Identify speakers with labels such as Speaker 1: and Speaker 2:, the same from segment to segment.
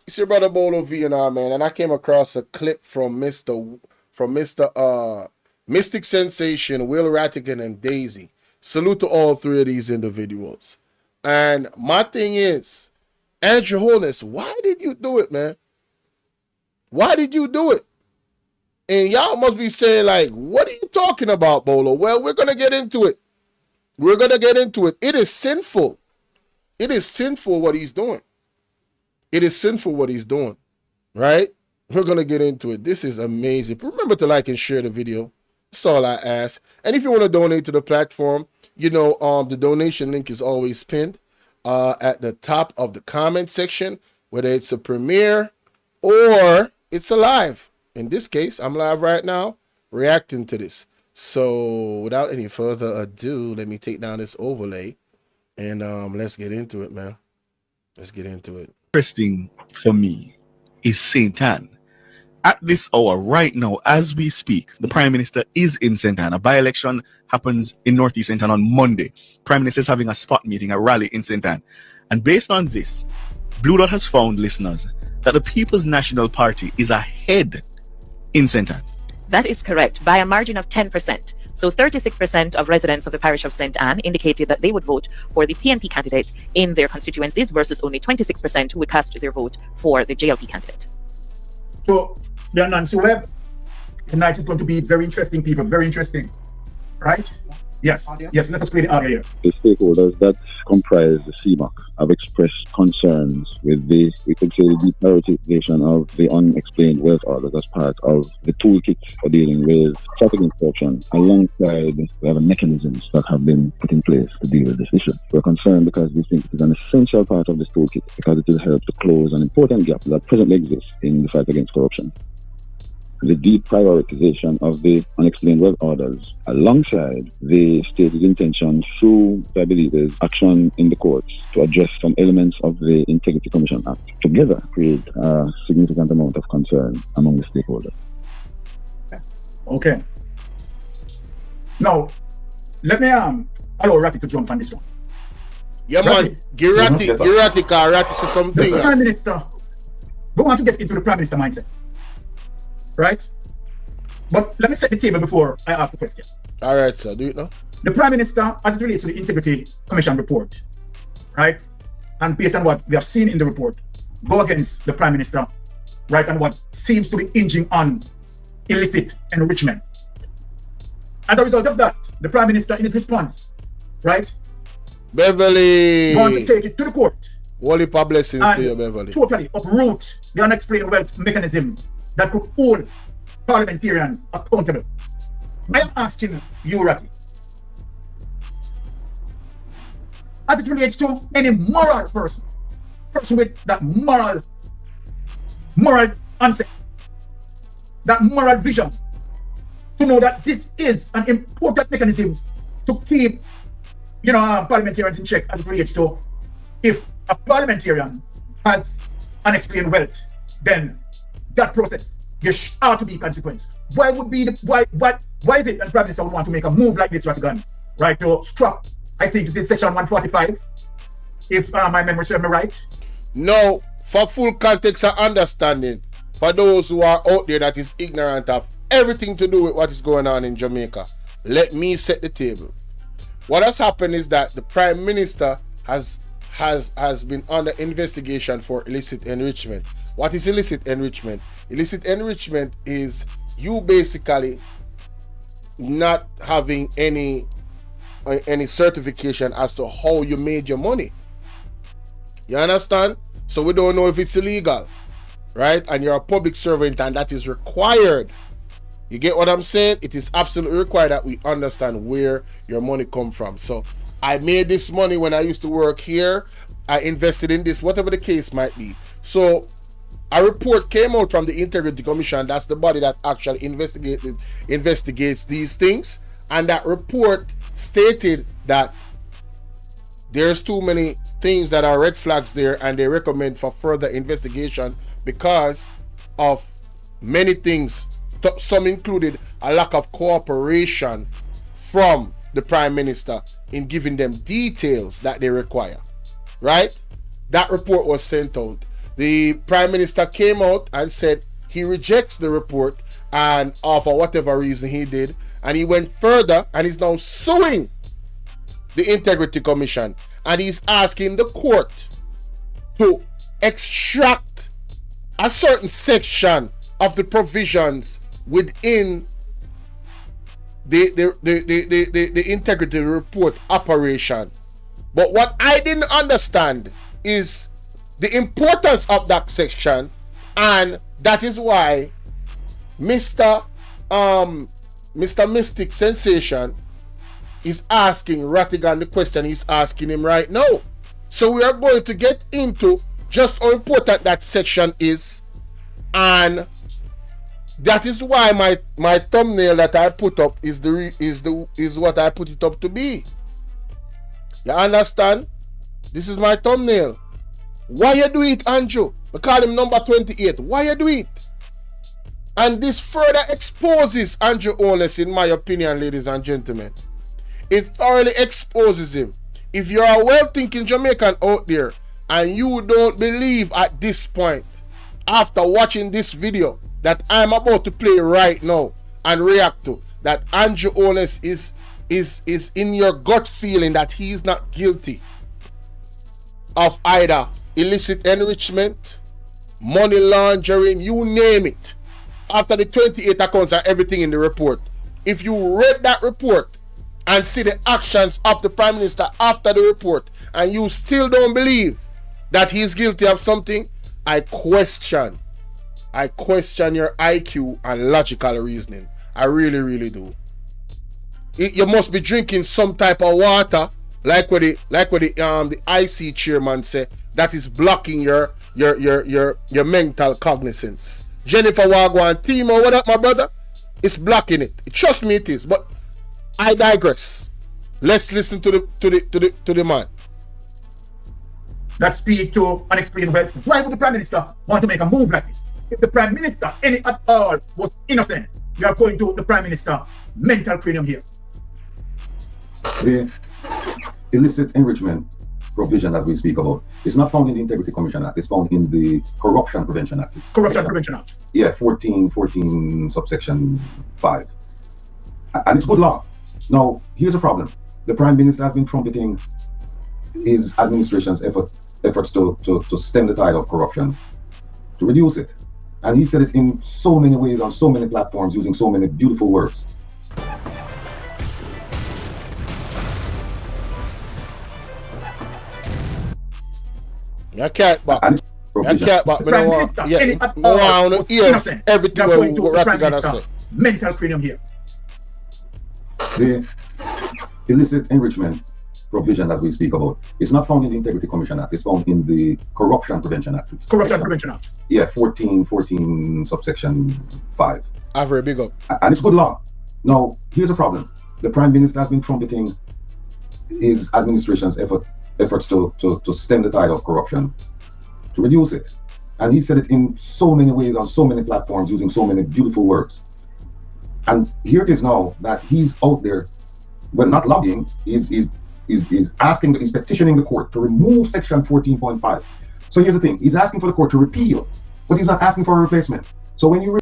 Speaker 1: It's your brother Bolo VNR, man, and I came across a clip from Mr. Mystic Sensation, Will Rattigan, and Daisy. Salute to all three of these individuals. And my thing is, Andrew Holness, why did you do it, man? Why did you do it? And y'all must be saying, like, what are you talking about, Bolo? Well, we're gonna get into it. We're gonna get into it. It is sinful. It is sinful what he's doing. It is sinful what he's doing, right? We're going to get into it. This is amazing. Remember to like and share the video. That's all I ask. And if you want to donate to the platform, the donation link is always pinned at the top of the comment section, whether it's a premiere or it's a live. In this case, I'm live right now reacting to this. So without any further ado, let me take down this overlay and let's get into it, man. Let's get into it.
Speaker 2: Interesting for me is St. Anne. At this hour, right now, as we speak, the Prime Minister is in St. Anne. A by-election happens in Northeast St. Anne on Monday. Prime Minister is having a spot meeting, a rally in St. Anne. And based on this, Blue Dot has found, listeners, that the People's National Party is ahead in St. Anne.
Speaker 3: That is correct, by a margin of 10%. So 36% of residents of the parish of St. Anne indicated that they would vote for the PNP candidate in their constituencies versus only 26% who would cast their vote for the JLP candidate.
Speaker 4: So, Nancy Webb, tonight is going to be very interesting, people, very interesting, right? Yes, yes, let us play the audio here.
Speaker 5: The stakeholders that comprise the CMOC have expressed concerns with the, we could say, the prioritization of the unexplained wealth orders as part of the toolkit for dealing with trafficking corruption alongside the other mechanisms that have been put in place to deal with this issue. We're concerned because we think it is an essential part of this toolkit because it will help to close an important gap that presently exists in the fight against corruption. The deprioritization of the unexplained wealth orders alongside the stated intention through, I believe, is action in the courts to address some elements of the Integrity Commission Act together create a significant amount of concern among the stakeholders.
Speaker 4: Okay. Now, let me allow Ratty to jump on this one.
Speaker 1: Yeah, man. Give Ratty, because Ratty says something.
Speaker 4: The Prime Minister, we want to get into the Prime Minister mindset. Right? But let me set the table before I ask the question.
Speaker 1: All right, sir. Do it now.
Speaker 4: The Prime Minister, as it relates to the Integrity Commission report, right? And based on what we have seen in the report, go against the Prime Minister, right? And what seems to be hinging on illicit enrichment. As a result of that, the Prime Minister, in his response, right?
Speaker 1: Beverly.
Speaker 4: Want to take it to the court.
Speaker 1: Wally blessings to you, Beverly.
Speaker 4: Totally uproot the unexplained wealth mechanism that could hold parliamentarians accountable. I am asking you, Ratty, as it relates to any moral person with that moral answer, that moral vision, to know that this is an important mechanism to keep, parliamentarians in check as it relates to if a parliamentarian has unexplained wealth, then that process there ought to be consequence. Why is it that the Prime Minister would want to make a move like this, Rattigan, right, to scrap, I think it is section 145, if my memory serves me right?
Speaker 1: No, for full context and understanding, for those who are out there that is ignorant of everything to do with what is going on in Jamaica, let me set the table. What has happened is that the Prime Minister has been under investigation for illicit enrichment. What is illicit enrichment? Illicit enrichment is you basically not having any certification as to how you made your money. You understand? So we don't know if it's illegal, right? And you're a public servant and that is required. You get what I'm saying? It is absolutely required that we understand where your money come from. So I made this money when I used to work here. I invested in this, whatever the case might be. So a report came out from the Integrity Commission. That's the body that actually investigates these things. And that report stated that there's too many things that are red flags there, and they recommend for further investigation because of many things. Some included a lack of cooperation from the Prime Minister in giving them details that they require. Right? That report was sent out. the Prime Minister came out and said he rejects the report, and for whatever reason he did, and he went further and is now suing the Integrity Commission, and he's asking the court to extract a certain section of the provisions within the integrity report operation. But what I didn't understand is the importance of that section, and that is why Mr. Mystic Sensation is asking Rattigan the question he's asking him right now. So we are going to get into just how important that section is, and that is why my thumbnail that I put up is what I put it up to be. You understand? This is my thumbnail. Why you do it, Andrew? We call him number 28. Why you do it? And this further exposes Andrew Holness, in my opinion, ladies and gentlemen. It thoroughly exposes him. If you're a well-thinking Jamaican out there and you don't believe at this point, after watching this video that I'm about to play right now and react to, that Andrew Holness is in your gut feeling that he is not guilty of either illicit enrichment, money laundering, you name it. After the 28 accounts and everything in the report, if you read that report and see the actions of the Prime Minister after the report, and you still don't believe that he's guilty of something, I question your IQ and logical reasoning. I really, really do. You must be drinking some type of water, like what the IC chairman said, that is blocking your mental cognizance. Jennifer Wagwan, Timo, what up, my brother? It's blocking it. Trust me, it is. But I digress. Let's listen to the man.
Speaker 4: That speak to unexplained wealth. Why would the Prime Minister want to make a move like this? If the Prime Minister, any at all, was innocent, we are going to the Prime Minister mental cranium here.
Speaker 6: The illicit enrichment provision that we speak about is not found in the Integrity Commission Act. It's found in the Corruption Prevention Act.
Speaker 4: Corruption Prevention Act.
Speaker 6: Yeah, 14 subsection 5. And it's good law. Now, here's a problem. The Prime Minister has been trumpeting his administration's efforts to stem the tide of corruption, to reduce it. And he said it in so many ways, on so many platforms, using so many beautiful words.
Speaker 1: You can't back. You can't back.
Speaker 4: The Prime Minister, any at all, was innocent.
Speaker 1: Everything
Speaker 4: we are going to the Prime
Speaker 1: Rattigan
Speaker 4: Minister
Speaker 1: say.
Speaker 4: mental cranium here.
Speaker 6: The illicit enrichment provision that we speak about is not found in the Integrity Commission Act. It's found in the Corruption Prevention Act.
Speaker 4: Corruption Prevention Act.
Speaker 6: Yeah, 14 subsection 5.
Speaker 1: I've very big up.
Speaker 6: And it's good law. Now, here's a problem. The Prime Minister has been trumpeting his administration's efforts to stem the tide of corruption, to reduce it. And he said it in so many ways, on so many platforms, using so many beautiful words. And here it is now that he's out there, well, not lobbying, he's asking, he's petitioning the court to remove section 14.5. So here's the thing, he's asking for the court to repeal, but he's not asking for a replacement. So when you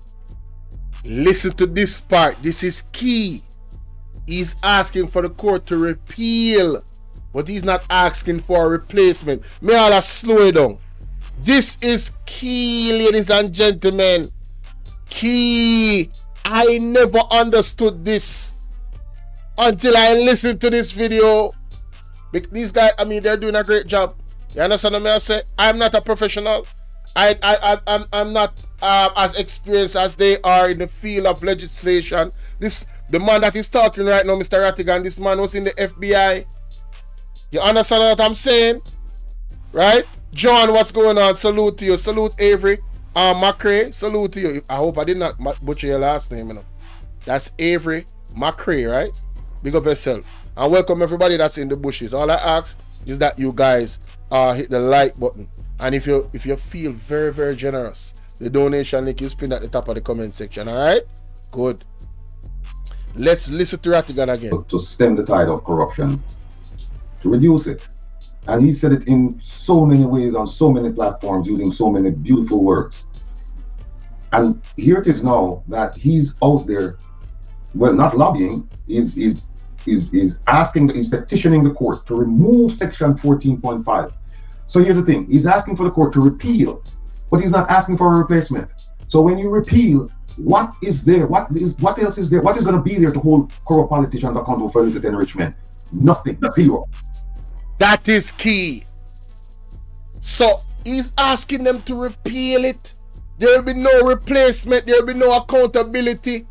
Speaker 1: listen to this part, this is key. He's asking for the court to repeal, but he's not asking for a replacement. May I slow it down. This is key, ladies and gentlemen. Key. I never understood this until I listened to this video. These guys, I mean, they're doing a great job. You understand what I say? I'm not a professional. I'm not as experienced as they are in the field of legislation. The man that is talking right now, Mr. Rattigan, this man was in the FBI. You understand what I'm saying? Right? John, what's going on? Salute to you. Salute Avery. McCray, salute to you. I hope I did not butcher your last name, you know. That's Avery McCray, right? Big up yourself. And welcome everybody that's in the bushes. All I ask is that you guys hit the like button. And if you feel very, very generous, the donation link is pinned at the top of the comment section. Alright? Good. Let's listen to Rattigan again.
Speaker 6: To stem the tide of corruption, to reduce it. And he said it in so many ways on so many platforms using so many beautiful words. And here it is now that he's out there, well, not lobbying, he's asking, he's petitioning the court to remove section 14.5. So here's the thing, he's asking for the court to repeal, but he's not asking for a replacement. So when you repeal, what is there? What else is there? What is going to be there to hold corrupt politicians accountable for illicit enrichment? Nothing, zero.
Speaker 1: That is key. So he's asking them to repeal it. There will be no replacement. There will be no accountability.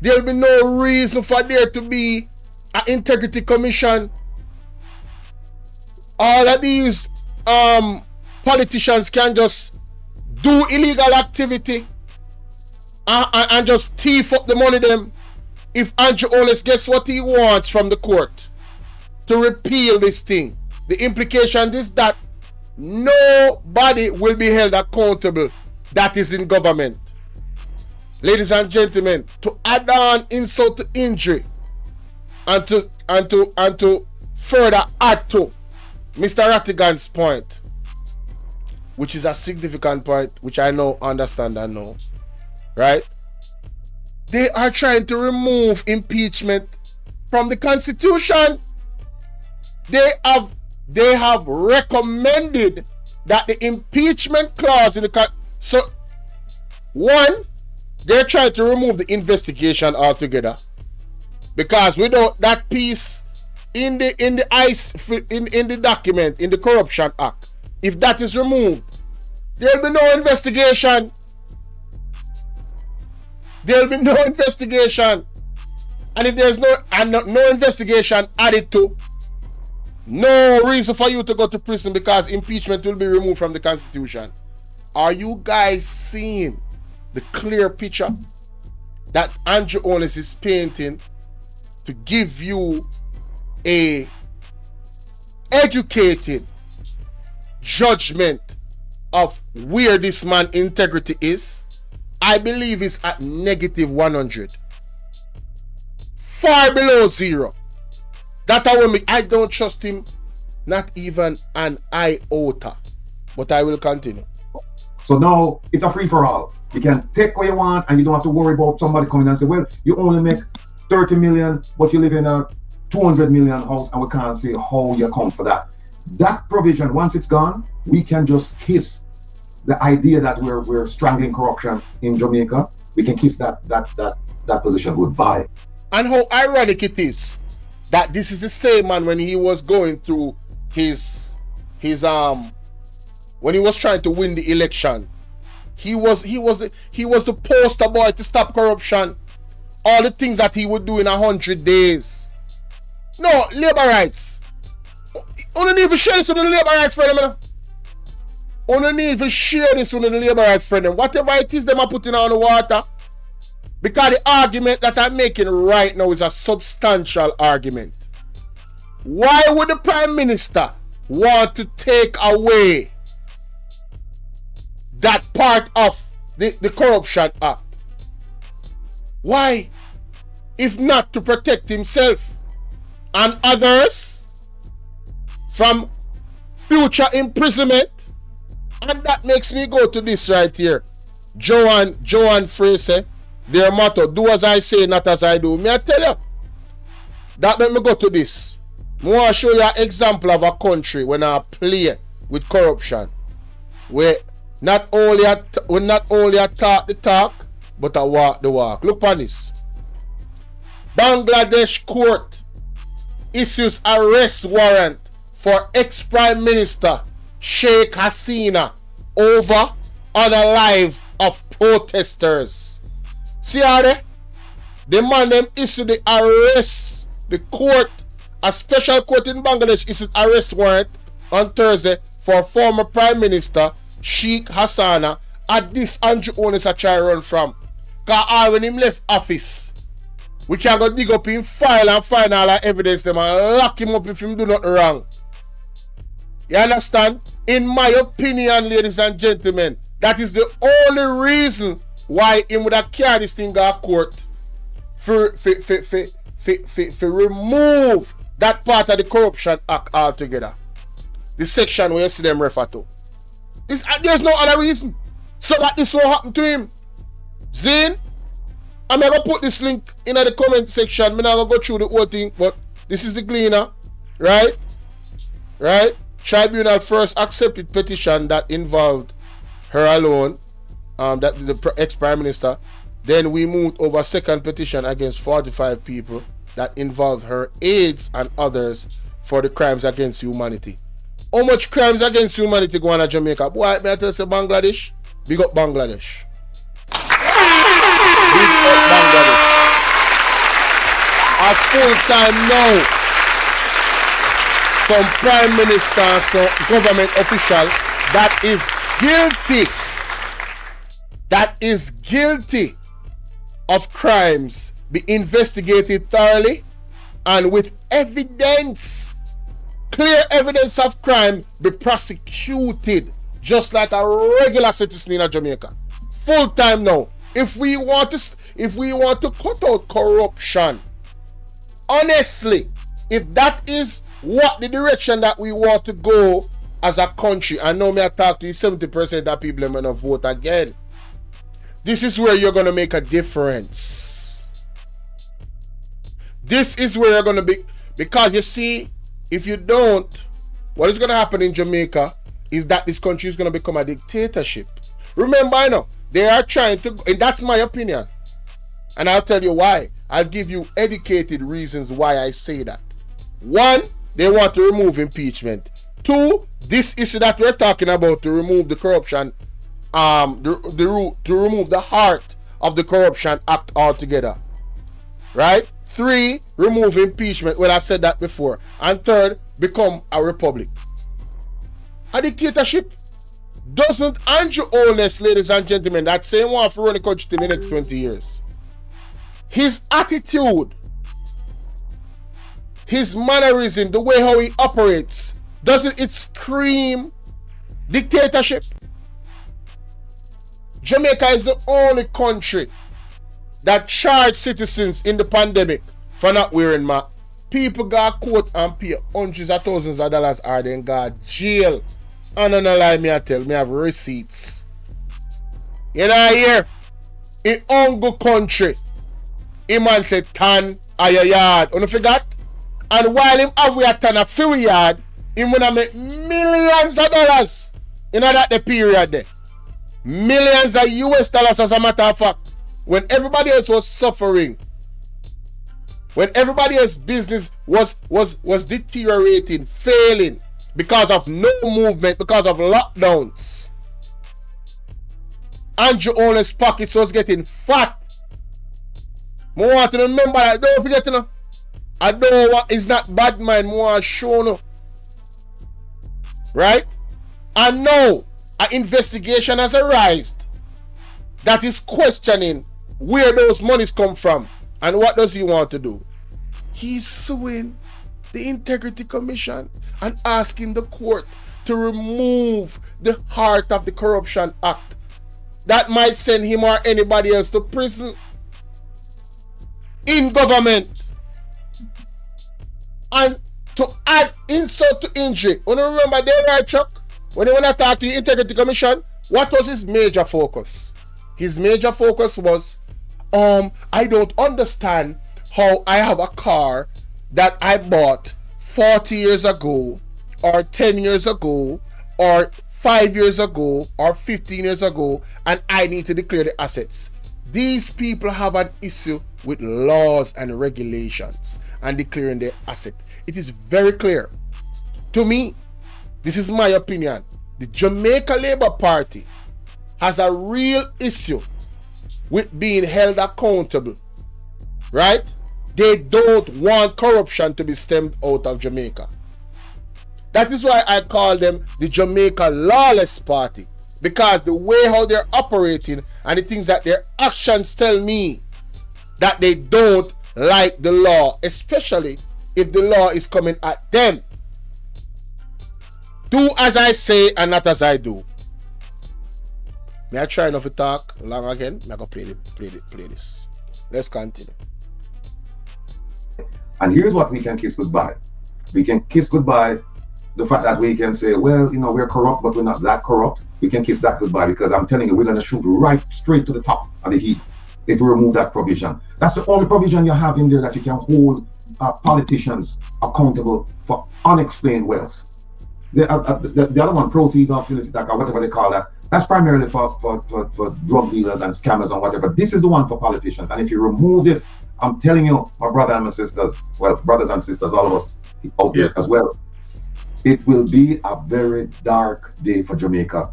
Speaker 1: There will be no reason for there to be an integrity commission. All of these politicians can just do illegal activity and just thief up the money them. If Andrew Holness gets what he wants from the court to repeal this thing, the implication is that nobody will be held accountable that is in government. Ladies and gentlemen, to add on insult to injury and to further add to Mr. Rattigan's point, which is a significant point, which I know, understand and know, right? They are trying to remove impeachment from the Constitution. They have recommended that the impeachment clause in the so one, they're trying to remove the investigation altogether, because without that piece in the document, in the Corruption Act, if that is removed, there'll be no investigation. There'll be no investigation. And if there's no investigation added to, no reason for you to go to prison, because impeachment will be removed from the Constitution. Are you guys seeing the clear picture that Andrew Holness is painting to give you a educated judgment of where this man's integrity is? I believe it's at negative 100, far below zero. I don't trust him, not even an iota. But I will continue.
Speaker 6: So now it's a free-for-all. You can take what you want and you don't have to worry about somebody coming and say, well, you only make 30 million, but you live in a 200 million house, and we can't say how you account for that. That provision, once it's gone, we can just kiss the idea that we're strangling corruption in Jamaica. We can kiss that position goodbye.
Speaker 1: And how ironic it is that this is the same man when he was going through his when he was trying to win the election. He was the poster boy to stop corruption. All the things that he would do in 100 days. No, labor rights. You need to share this with the labor rights friend. You need to share this with the labor rights friend. Whatever it is them are putting on the water. Because the argument that I'm making right now is a substantial argument. Why would the Prime Minister want to take away that part of the Corruption Act? Why? If not to protect himself and others from future imprisonment. And that makes me go to this right here. Joanne Fraser, their motto, do as I say, not as I do. May I tell you? That make me go to this. I want to show you an example of a country when I play with corruption, where not only I talk the talk, but I walk the walk. Look on this. Bangladesh court issues arrest warrant for ex-Prime Minister Sheikh Hasina over unalive of protesters. See how the man them issue the arrest, the court, a special court in Bangladesh issued arrest warrant on Thursday for former Prime Minister Sheikh Hasina at this Andrew Holness a try run from. Cause when him left office, we can go dig up him file and find all the evidence them and lock him up if him do nothing wrong. You understand? In my opinion, ladies and gentlemen, that is the only reason why him would have carried this thing to court for remove that part of the Corruption Act altogether. the section where you see them refer to. There's no other reason. So that this won't happen to him. Zane, I'm going to put this link in the comment section. I'm not going to go through the whole thing, but this is the gleaner, right? Right? Tribunal first accepted petition that involved her alone, that the ex-prime minister. Then we moved over second petition against 45 people that involved her aides and others for the crimes against humanity. How much crimes against humanity go on in Jamaica? Boy, may I tell you, Bangladesh? Big up Bangladesh. Big up Bangladesh. A full time now. Some prime minister, some government official that is guilty of crimes be investigated thoroughly and with evidence, clear evidence of crime, be prosecuted just like a regular citizen in Jamaica. Full time now. If we want to cut out corruption, honestly, if that is what the direction that we want to go as a country, I know me I talk to 70% of people going to vote again. This is where you're going to make a difference. This is where you're going to be, because you see, if you don't, what is going to happen in Jamaica is that this country is going to become a dictatorship. Remember, I know they are trying to, and that's my opinion, and I'll tell you why. I'll give you educated reasons why I say that. One, they want to remove impeachment. Two, this issue that we're talking about, to remove the corruption, to remove the heart of the Corruption Act altogether. Right? Three, remove impeachment. Well, I said that before. And third, become a republic. A dictatorship. Doesn't Andrew Holness, ladies and gentlemen, that same one for running the country in the next 20 years? His attitude, his mannerism, the way how he operates, doesn't it scream dictatorship? Jamaica is the only country that charged citizens in the pandemic for not wearing masks. People got caught and pay hundreds of thousands of dollars, or then got jail. And no lie, me I tell me I have receipts. You know here, in Ongo country, a man said tan a your yard. You forgot? And while him have we a tan a few yard, him gonna make millions of dollars in that the period there. Millions of US dollars, as a matter of fact. When everybody else was suffering, when everybody else's business was deteriorating, failing because of no movement, because of lockdowns, Andrew Holness' pockets was getting fat. I want to remember that. Don't forget, you know. I know what is not bad mind. I want to show you. Right? And now, an investigation has arisen that is questioning where those monies come from. And what does he want to do? He's suing the Integrity Commission and asking the court to remove the heart of the Corruption Act. That might send him or anybody else to prison. In government. And to add insult to injury. When you remember there, right, Chuck? When I talk to the Integrity Commission, what was his major focus? His major focus was, I don't understand how I have a car that I bought 40 years ago, or 10 years ago, or 5 years ago, or 15 years ago, and I need to declare the assets. These people have an issue with laws and regulations and declaring their asset. It is very clear. To me, this is my opinion. The Jamaica Labour Party has a real issue with being held accountable. Right? They don't want corruption to be stemmed out of Jamaica. That is why I call them the Jamaica Lawless Party. Because the way how they're operating and the things that their actions tell me that they don't like the law, especially if the law is coming at them. Do as I say and not as I do. May I try not to talk long again? I'm going to play this. Let's continue.
Speaker 6: And here's what we can kiss goodbye. We can kiss goodbye the fact that we can say, well, you know, we're corrupt, but we're not that corrupt. We can kiss that goodbye, because I'm telling you, we're going to shoot right straight to the top of the heap if we remove that provision. That's the only provision you have in there, that you can hold politicians accountable for unexplained wealth. The other one, proceeds of illicit, or whatever they call that, that's primarily for drug dealers and scammers and whatever. This is the one for politicians. And if you remove this, I'm telling you, my brother and my sisters, well, brothers and sisters, all of us out there as well, it will be a very dark day for Jamaica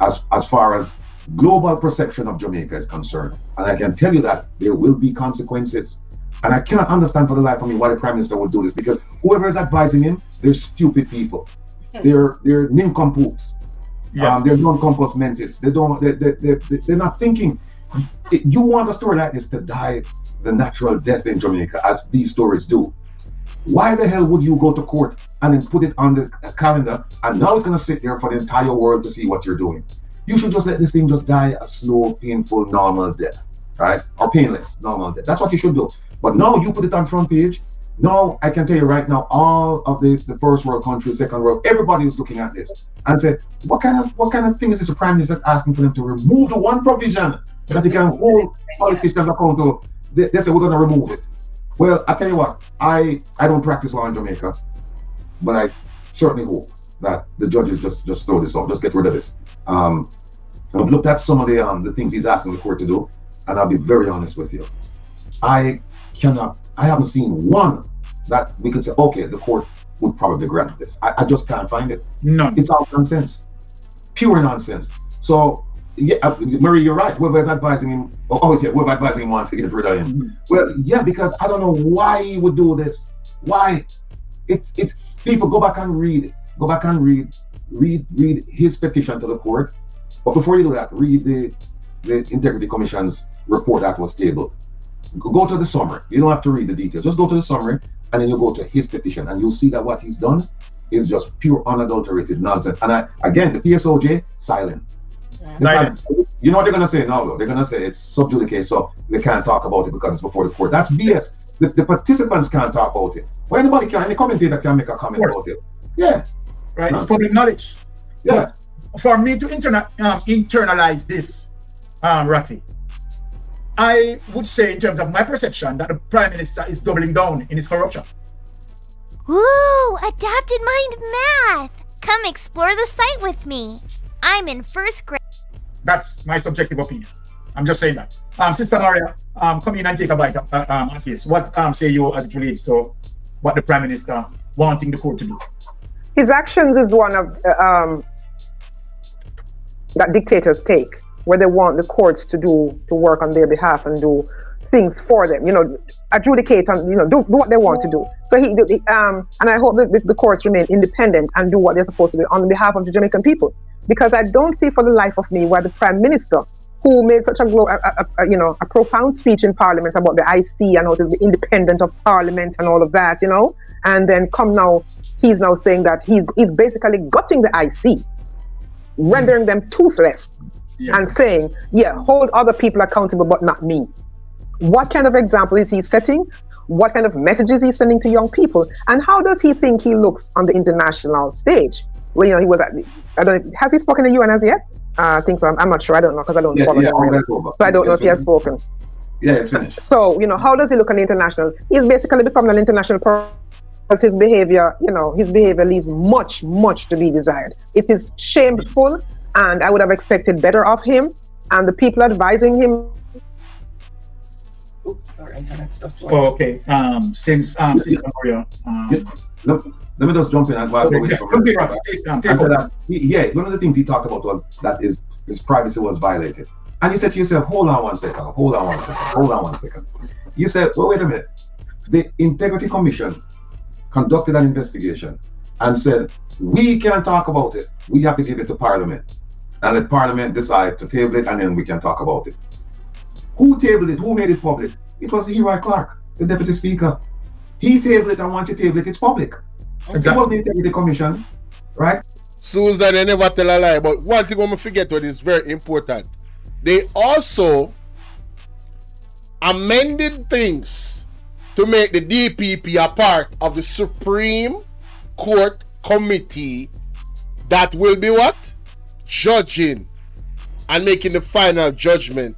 Speaker 6: as far as global perception of Jamaica is concerned. And I can tell you that there will be consequences. And I cannot understand for the life of me why the Prime Minister would do this, because whoever is advising him, they're stupid people. They're nincompoops.
Speaker 4: Yes.
Speaker 6: They're non-compos mentis. They're not thinking. You want a story like this to die the natural death in Jamaica, as these stories do. Why the hell would you go to court and then put it on the calendar, and now it's going to sit there for the entire world to see what you're doing? You should just let this thing just die a slow, painful, normal death, right? Or painless, normal death. That's what you should do. But now you put it on front page. Now I can tell you right now, all of the first world countries, second world, everybody is looking at this and say, what kind of thing is this? The Prime Minister is asking for them to remove the one provision that he can hold politicians accountable. They say we're going to remove it. Well, I tell you what, I don't practice law in Jamaica, but I certainly hope that the judges just throw this out, just get rid of this. I've looked at some of the things he's asking the court to do, and I'll be very honest with you. I haven't seen one that we could say, okay, the court would probably grant this. I just can't find it.
Speaker 4: None.
Speaker 6: It's all nonsense, pure nonsense. So, yeah, Marie, you're right. Whoever's advising him, whoever advising him wants to get rid of him. Well, yeah, because I don't know why he would do this. Why? It's people go back and read his petition to the court. But before you do that, read the Integrity Commission's report that was tabled. Go to the summary. You don't have to read the details. Just go to the summary, and then you go to his petition, and you'll see that what he's done is just pure unadulterated nonsense. And again, the PSOJ, silent. You know what they're going to say now, though? They're going to say it's sub judice, so they can't talk about it because it's before the court. That's BS. The participants can't talk about it. Well, anybody can, any commentator can make a comment about it. Yeah.
Speaker 4: Right, it's public knowledge.
Speaker 6: Yeah.
Speaker 4: But for me to internalize this, Ratty, I would say, in terms of my perception, that the Prime Minister is doubling down in his corruption.
Speaker 7: Woo! Adapted mind math! Come explore the site with me. I'm in first grade.
Speaker 4: That's my subjective opinion. I'm just saying that. Sister Maria, come in and take a bite of this. What say you as it relates to what the Prime Minister wanting the court to do?
Speaker 8: His actions is one of that dictators take, where they want the courts to work on their behalf and do things for them, adjudicate and do what they want to do. So and I hope that the courts remain independent and do what they're supposed to do on behalf of the Jamaican people, because I don't see for the life of me why the Prime Minister, who made such a profound speech in Parliament about the IC and how to be independent of Parliament and all of that, and then he's now saying that he's basically gutting the IC, rendering them toothless. Yes. And saying, hold other people accountable, but not me. What kind of example is he setting? What kind of messages is he sending to young people? And how does he think he looks on the international stage? Well, he was I don't know, has he spoken to UN as yet? I think so. I'm not sure. I don't know, because I don't follow him really. So I don't know if he has spoken.
Speaker 6: Yeah, it's finished.
Speaker 8: So, how does he look on the international? He's basically become an international person. Because his behavior leaves much, much to be desired. It is shameful, and I would have expected better of him. And the people advising him.
Speaker 4: Oops, sorry, internet's just. Oh, okay. Since Sister Maria.
Speaker 6: Let me just jump in and while
Speaker 4: one of
Speaker 6: the things he talked about was that his privacy was violated. And you said to yourself, hold on one second. You said, well, wait a minute. The Integrity Commission conducted an investigation and said, we can't talk about it. We have to give it to Parliament. And let Parliament decide to table it, and then we can talk about it. Who tabled it? Who made it public? It was Leroy Clark, the Deputy Speaker. He tabled it, and once you table it, it's public. Exactly. It was the Integrity Commission, right?
Speaker 1: Susan, they never tell a lie. But one thing I'm going to forget what is very important. They also amended things to make the DPP a part of the Supreme Court committee that will be what? Judging and making the final judgment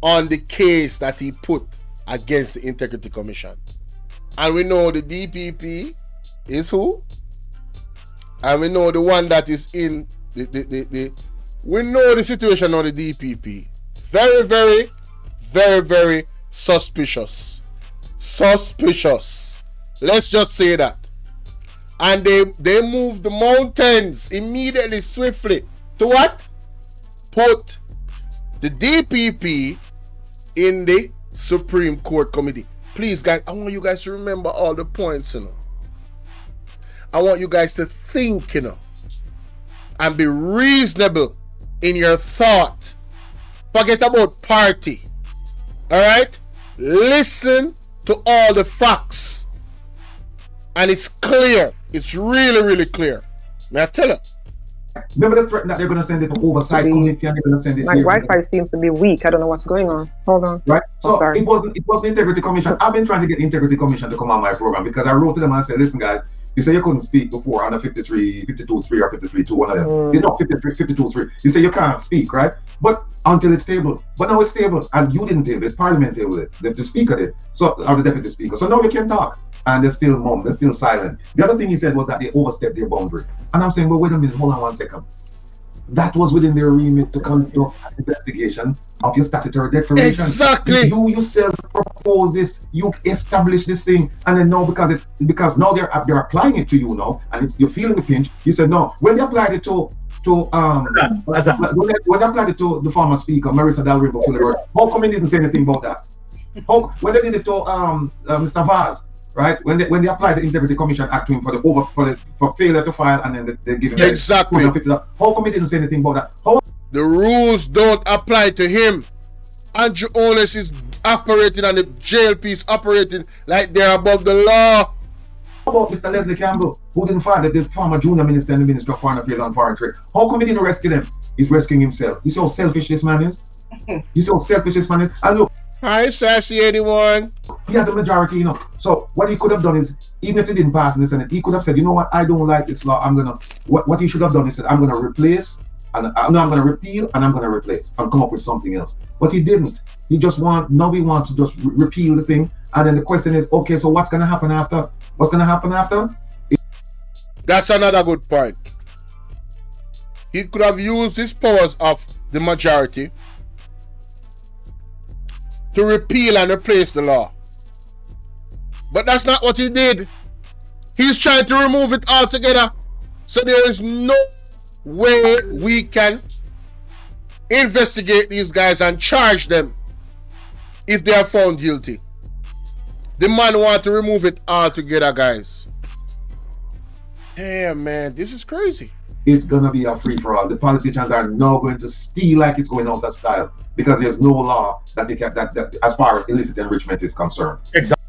Speaker 1: on the case that he put against the Integrity Commission. And we know the DPP is who? And we know the one that is in we know the situation on the DPP. Very, very, very, very suspicious. Suspicious. Let's just say that. And they moved the mountains immediately, swiftly. To what? Put the DPP in the Supreme Court Committee. Please, guys, I want you guys to remember all the points, you know. I want you guys to think, you know, and be reasonable in your thought. Forget about party. All right? Listen to all the facts. And it's clear. It's really, really clear. May I tell you?
Speaker 6: Remember the threat that they're going to send it to oversight committee and they're going to send it
Speaker 8: My
Speaker 6: here.
Speaker 8: Wi-Fi seems to be weak. I don't know what's going on. Hold on.
Speaker 6: Right? So
Speaker 8: sorry.
Speaker 6: it wasn't the Integrity Commission. I've been trying to get the Integrity Commission to come on my program because I wrote to them and I said, listen guys, you say you couldn't speak before on the 52.3 or 53.2, one of them. You know, 52.3. You say you can't speak, right? But until it's tabled. But now it's tabled and you didn't table it. Parliament tabled it. The speaker did. So, or the deputy speaker. So now we can talk. And they're still mum. They're still silent. The other thing he said was that they overstepped their boundary. And I'm saying, well, wait a minute. Hold on 1 second. That was within their remit to conduct an investigation of your statutory declaration.
Speaker 1: Exactly.
Speaker 6: You yourself propose this, you establish this thing, and then now because now they're applying it to you now, and you're feeling the pinch. You said no. When they applied it to when they applied it to the former speaker, Marissa Dalrymple Fuller, how come they didn't say anything about that? When they did it to Mr. Vaz, right? When they applied the Integrity Commission Act to him for failure to file, and then they give him
Speaker 1: exactly.
Speaker 6: How come he didn't say anything about that?
Speaker 1: The rules don't apply to him. Andrew Holness is operating and the JLP is operating like they're above the law.
Speaker 6: How about Mr. Leslie Campbell, who didn't file the former junior minister in the Ministry of Foreign Affairs and Foreign Trade? How come he didn't rescue them? He's rescuing himself. You see how selfish this man is? You see how selfish this man is? And look,
Speaker 1: hi, Sassy 81.
Speaker 6: he has a majority, you know. So what he could have done is, even if he didn't pass in the Senate, he could have said, you know what, I don't like this law. What he should have done is said, I'm gonna replace, and I'm gonna repeal, and I'm gonna replace, and come up with something else. But he didn't. He wants to just repeal the thing, and then the question is, okay, so what's gonna happen after? What's gonna happen after?
Speaker 1: That's another good point. He could have used his powers of the majority to repeal and replace the law. But that's not what he did. He's trying to remove it altogether. So there is no way we can investigate these guys and charge them if they are found guilty. The man wants to remove it altogether, guys. Damn, man, this is crazy.
Speaker 6: It's gonna be a free-for-all. The politicians are now going to steal like it's going out of style because there's no law that they can that as far as illicit enrichment is concerned.
Speaker 4: Exactly.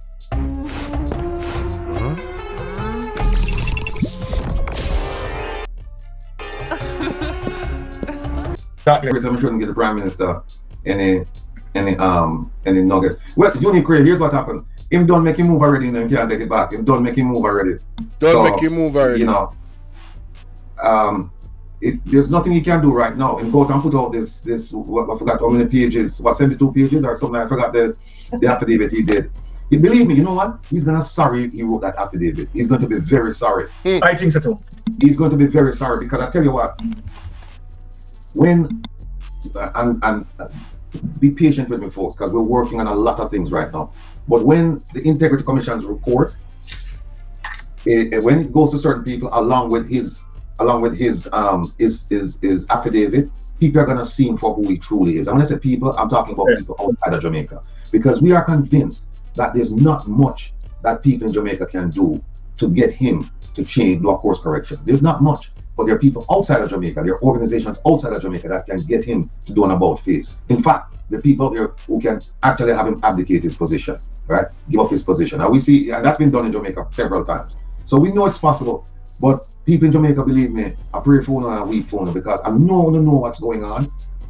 Speaker 6: We shouldn't give the Prime Minister any nuggets. Well, Junior Craig, here's what happened. Him don't make him move already, and then can't take it back. Him don't make him move already.
Speaker 1: Make him move already.
Speaker 6: You know, there's nothing he can do right now. And go out and put out this what, I forgot how many pages, what, 72 pages or something. I forgot the affidavit he did. Believe me, you know what? He's gonna sorry he wrote that affidavit. He's going to be very sorry.
Speaker 4: I think so too.
Speaker 6: He's going to be very sorry because I tell you what, when and be patient with me, folks, because we're working on a lot of things right now. But when the Integrity Commission's report, when it goes to certain people along with his affidavit, people are gonna see him for who he truly is. And when I say people, I'm talking about people outside of Jamaica, because we are convinced that there's not much that people in Jamaica can do to get him to change, do a course correction. There's not much. But there are people outside of Jamaica, there are organizations outside of Jamaica that can get him to do an about face. In fact, there are people out there who can actually have him abdicate his position, right? Give up his position. Now we see, and that's been done in Jamaica several times. So we know it's possible, but people in Jamaica, believe me, I pray for you and I weep for you because I know what's going on.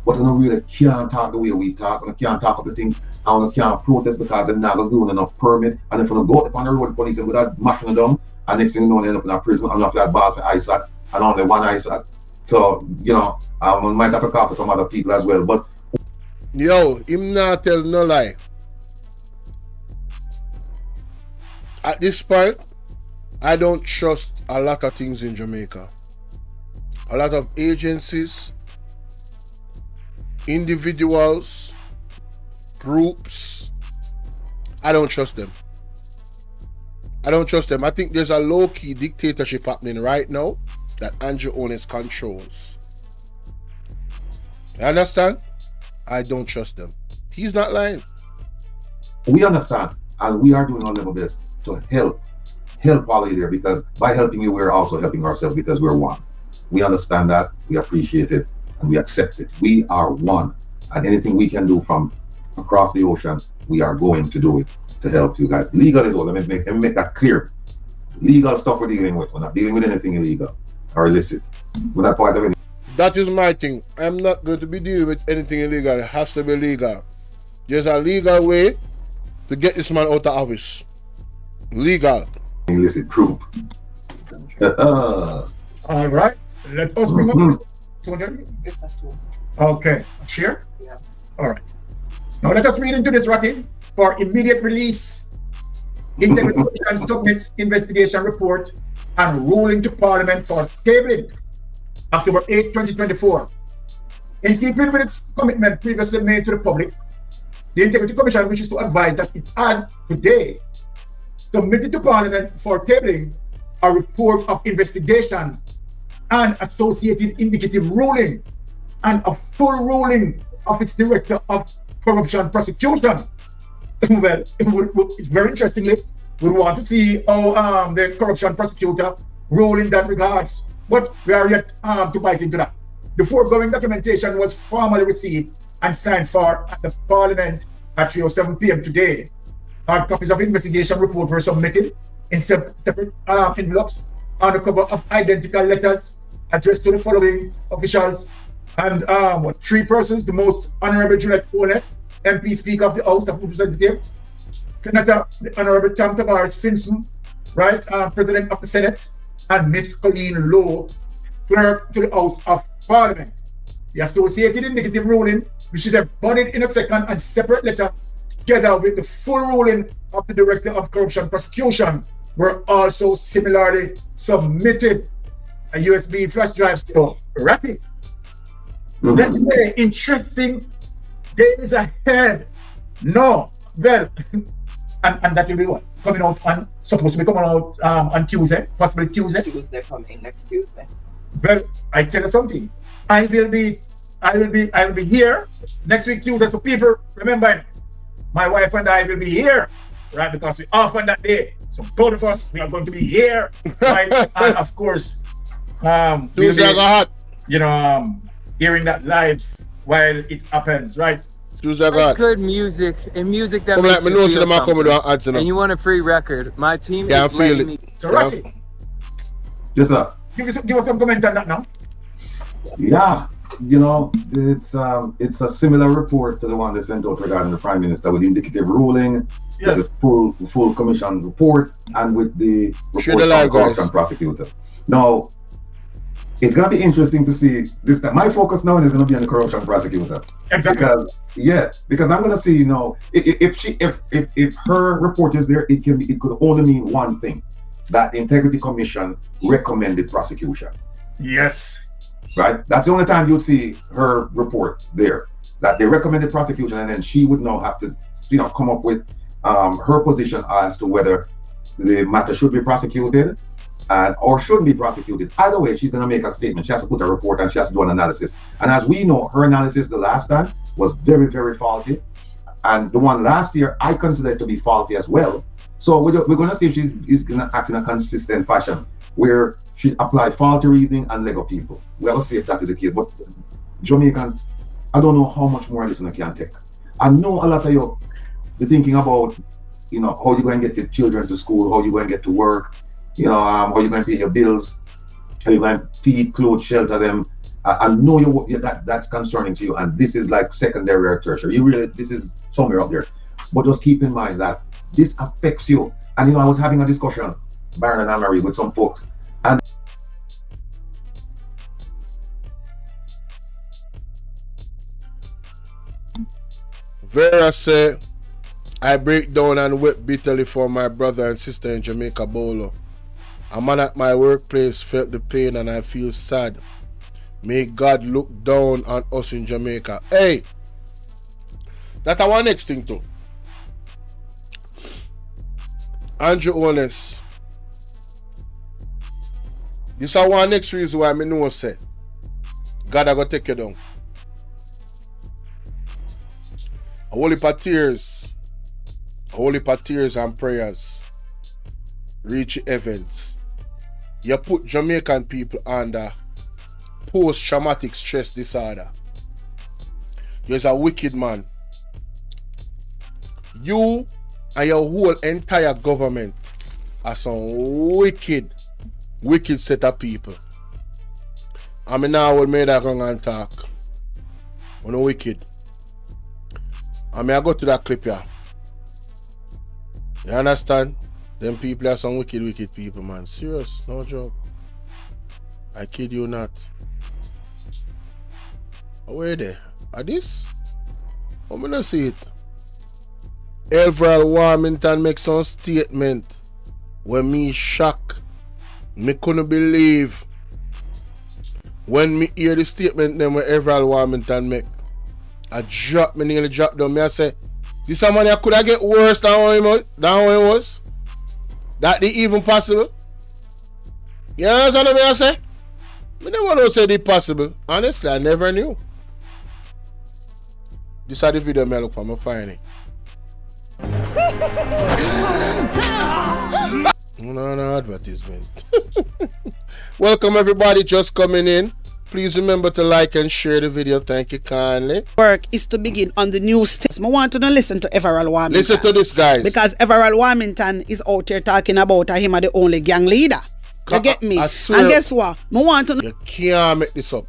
Speaker 6: but we really can't talk the way we talk, we can't talk up the things, and we can't protest because they're not doing enough permit, and if we go up on the road, the police will that mashing it down, and next thing you know, they end up in a prison, and after that ball for ISAT, and only one ISAT. So, you know, we might have to talk to some other people as well, but
Speaker 1: yo, him not tell no lie. At this point, I don't trust a lot of things in Jamaica. A lot of agencies, individuals, groups, I don't trust them. I don't trust them. I think there's a low-key dictatorship happening right now that Andrew Holness controls. You understand? I don't trust them. He's not lying.
Speaker 6: we understand, and we are doing our level best to help all of you there, because by helping you, we're also helping ourselves, because we're one. We understand that, we appreciate it, and we accept it. We are one, and anything we can do from across the ocean, we are going to do it to help you guys. Legally though, let me make that clear. Legal stuff we're dealing with. We're not dealing with anything illegal or illicit. We're not part of it.
Speaker 1: That is my thing. I'm not going to be dealing with anything illegal. It has to be legal. There's a legal way to get this man out of office. Legal.
Speaker 6: Illicit group.
Speaker 4: All right. Let us bring up 200. Okay. Share?
Speaker 9: Yeah.
Speaker 4: All right. Now let us read into this, Rattigan. For immediate release, Integrity Commission submits investigation report and ruling to Parliament for tabling October 8, 2024. In keeping with its commitment previously made to the public, the Integrity Commission wishes to advise that it has today submitted to Parliament for tabling a report of investigation and associated indicative ruling and a full ruling of its Director of Corruption Prosecution. Well, very interestingly, we want to see how the corruption prosecutor rule in that regards, but we are yet to bite into that. The foregoing documentation was formally received and signed for at the Parliament at 3:07 p.m. today. Hard copies of investigation report were submitted in separate envelopes on the cover of identical letters addressed to the following officials and 3 persons: the Most Honorable Juliet Holness, MP Speaker of the House of Representatives, Senator the Honorable Tam Tavares Finson, right, President of the Senate, and Ms. Colleen Lowe, Clerk to the House of Parliament. The associated indicative ruling, which is embodied in a second and separate letter, together with the full ruling of the Director of Corruption Prosecution, were also similarly submitted. A USB flash drive still rapid. Let's say interesting days ahead. No, well, and that will be what? Coming out on, supposed to be coming out on Tuesday, possibly Tuesday.
Speaker 9: Tuesday coming, next Tuesday.
Speaker 4: Well, I tell you something. I will be here next week Tuesday. So people, remember, my wife and I will be here, right? Because we're off on that day. So both of us, we are going to be here, right? And of course, we'll be, you know, hearing that live while it happens, right?
Speaker 10: Good music and music that makes you feel something. And you want a free record? My team is letting me.
Speaker 4: So, Ratty,
Speaker 6: Yes, sir.
Speaker 4: give us some comments on that now.
Speaker 6: Yeah, you know, it's a similar report to the one they sent out regarding the Prime Minister, with indicative ruling,
Speaker 4: Yes.
Speaker 6: with the full commission report, and with the report
Speaker 1: the
Speaker 6: from corruption prosecutor. Now, it's gonna be interesting to see this time. My focus now is gonna be on the corruption prosecutor.
Speaker 4: Exactly.
Speaker 6: Because I'm gonna see, you know, if her report is there, it could only mean one thing: that the Integrity Commission recommended prosecution.
Speaker 4: Yes.
Speaker 6: Right? That's the only time you'd see her report there, that they recommended prosecution, and then she would now have to, you know, come up with her position as to whether the matter should be prosecuted or shouldn't be prosecuted. Either way, she's going to make a statement. She has to put a report and she has to do an analysis. And as we know, her analysis the last time was very, very faulty. And the one last year, I consider it to be faulty as well. So we're going to see if she's going to act in a consistent fashion, where she apply faulty reasoning and Lego people. We'll see if that is the case. But Jamaicans, I don't know how much more this can take. I know a lot of you be thinking about, you know, how you're going to get your children to school, how you're going to get to work, you know, how you're going to pay your bills, how you're going to feed, clothe, shelter them, I know that's concerning to you, and this is like secondary or tertiary. This is somewhere up there. But just keep in mind that this affects you. And I was having a discussion, Baron and Anne-Marie, with some folks, and
Speaker 1: Vera said, I break down and weep bitterly for my brother and sister in Jamaica, Bolo. A man at my workplace felt the pain and I feel sad. May God look down on us in Jamaica. Hey, that's our next thing too. Andrew Holness. This is our next reason why I know say God I go take you down. A whole heap of tears and prayers reach events. You put Jamaican people under post-traumatic stress disorder. You're a wicked man. You and your whole entire government are some wicked set of people. I mean now I will make that wrong and talk. On a wicked. I mean I go to that clip here. You understand? Them people are some wicked people, man. Serious, no joke. I kid you not. Where they? Are this? I'm gonna see it. Everett Warmington make some statement when me shock. Me couldn't believe when me hear the statement then when Everett Warmington make. Me nearly dropped down. Me I say, this a man could have get worse than how it was. That the even possible. You understand what I say? Me never know say it possible. Honestly, I never knew. This is the video I look for. I'm find it. No advertisement. Welcome everybody just coming in. Please remember to like and share the video. Thank you kindly.
Speaker 9: Work is to begin on the new steps. I want to listen to Everett Warmington.
Speaker 1: Listen to this, guys.
Speaker 9: Because Everett Warmington is out here talking about him as the only gang leader. You get me? And guess what? I want to
Speaker 1: You can't make this up.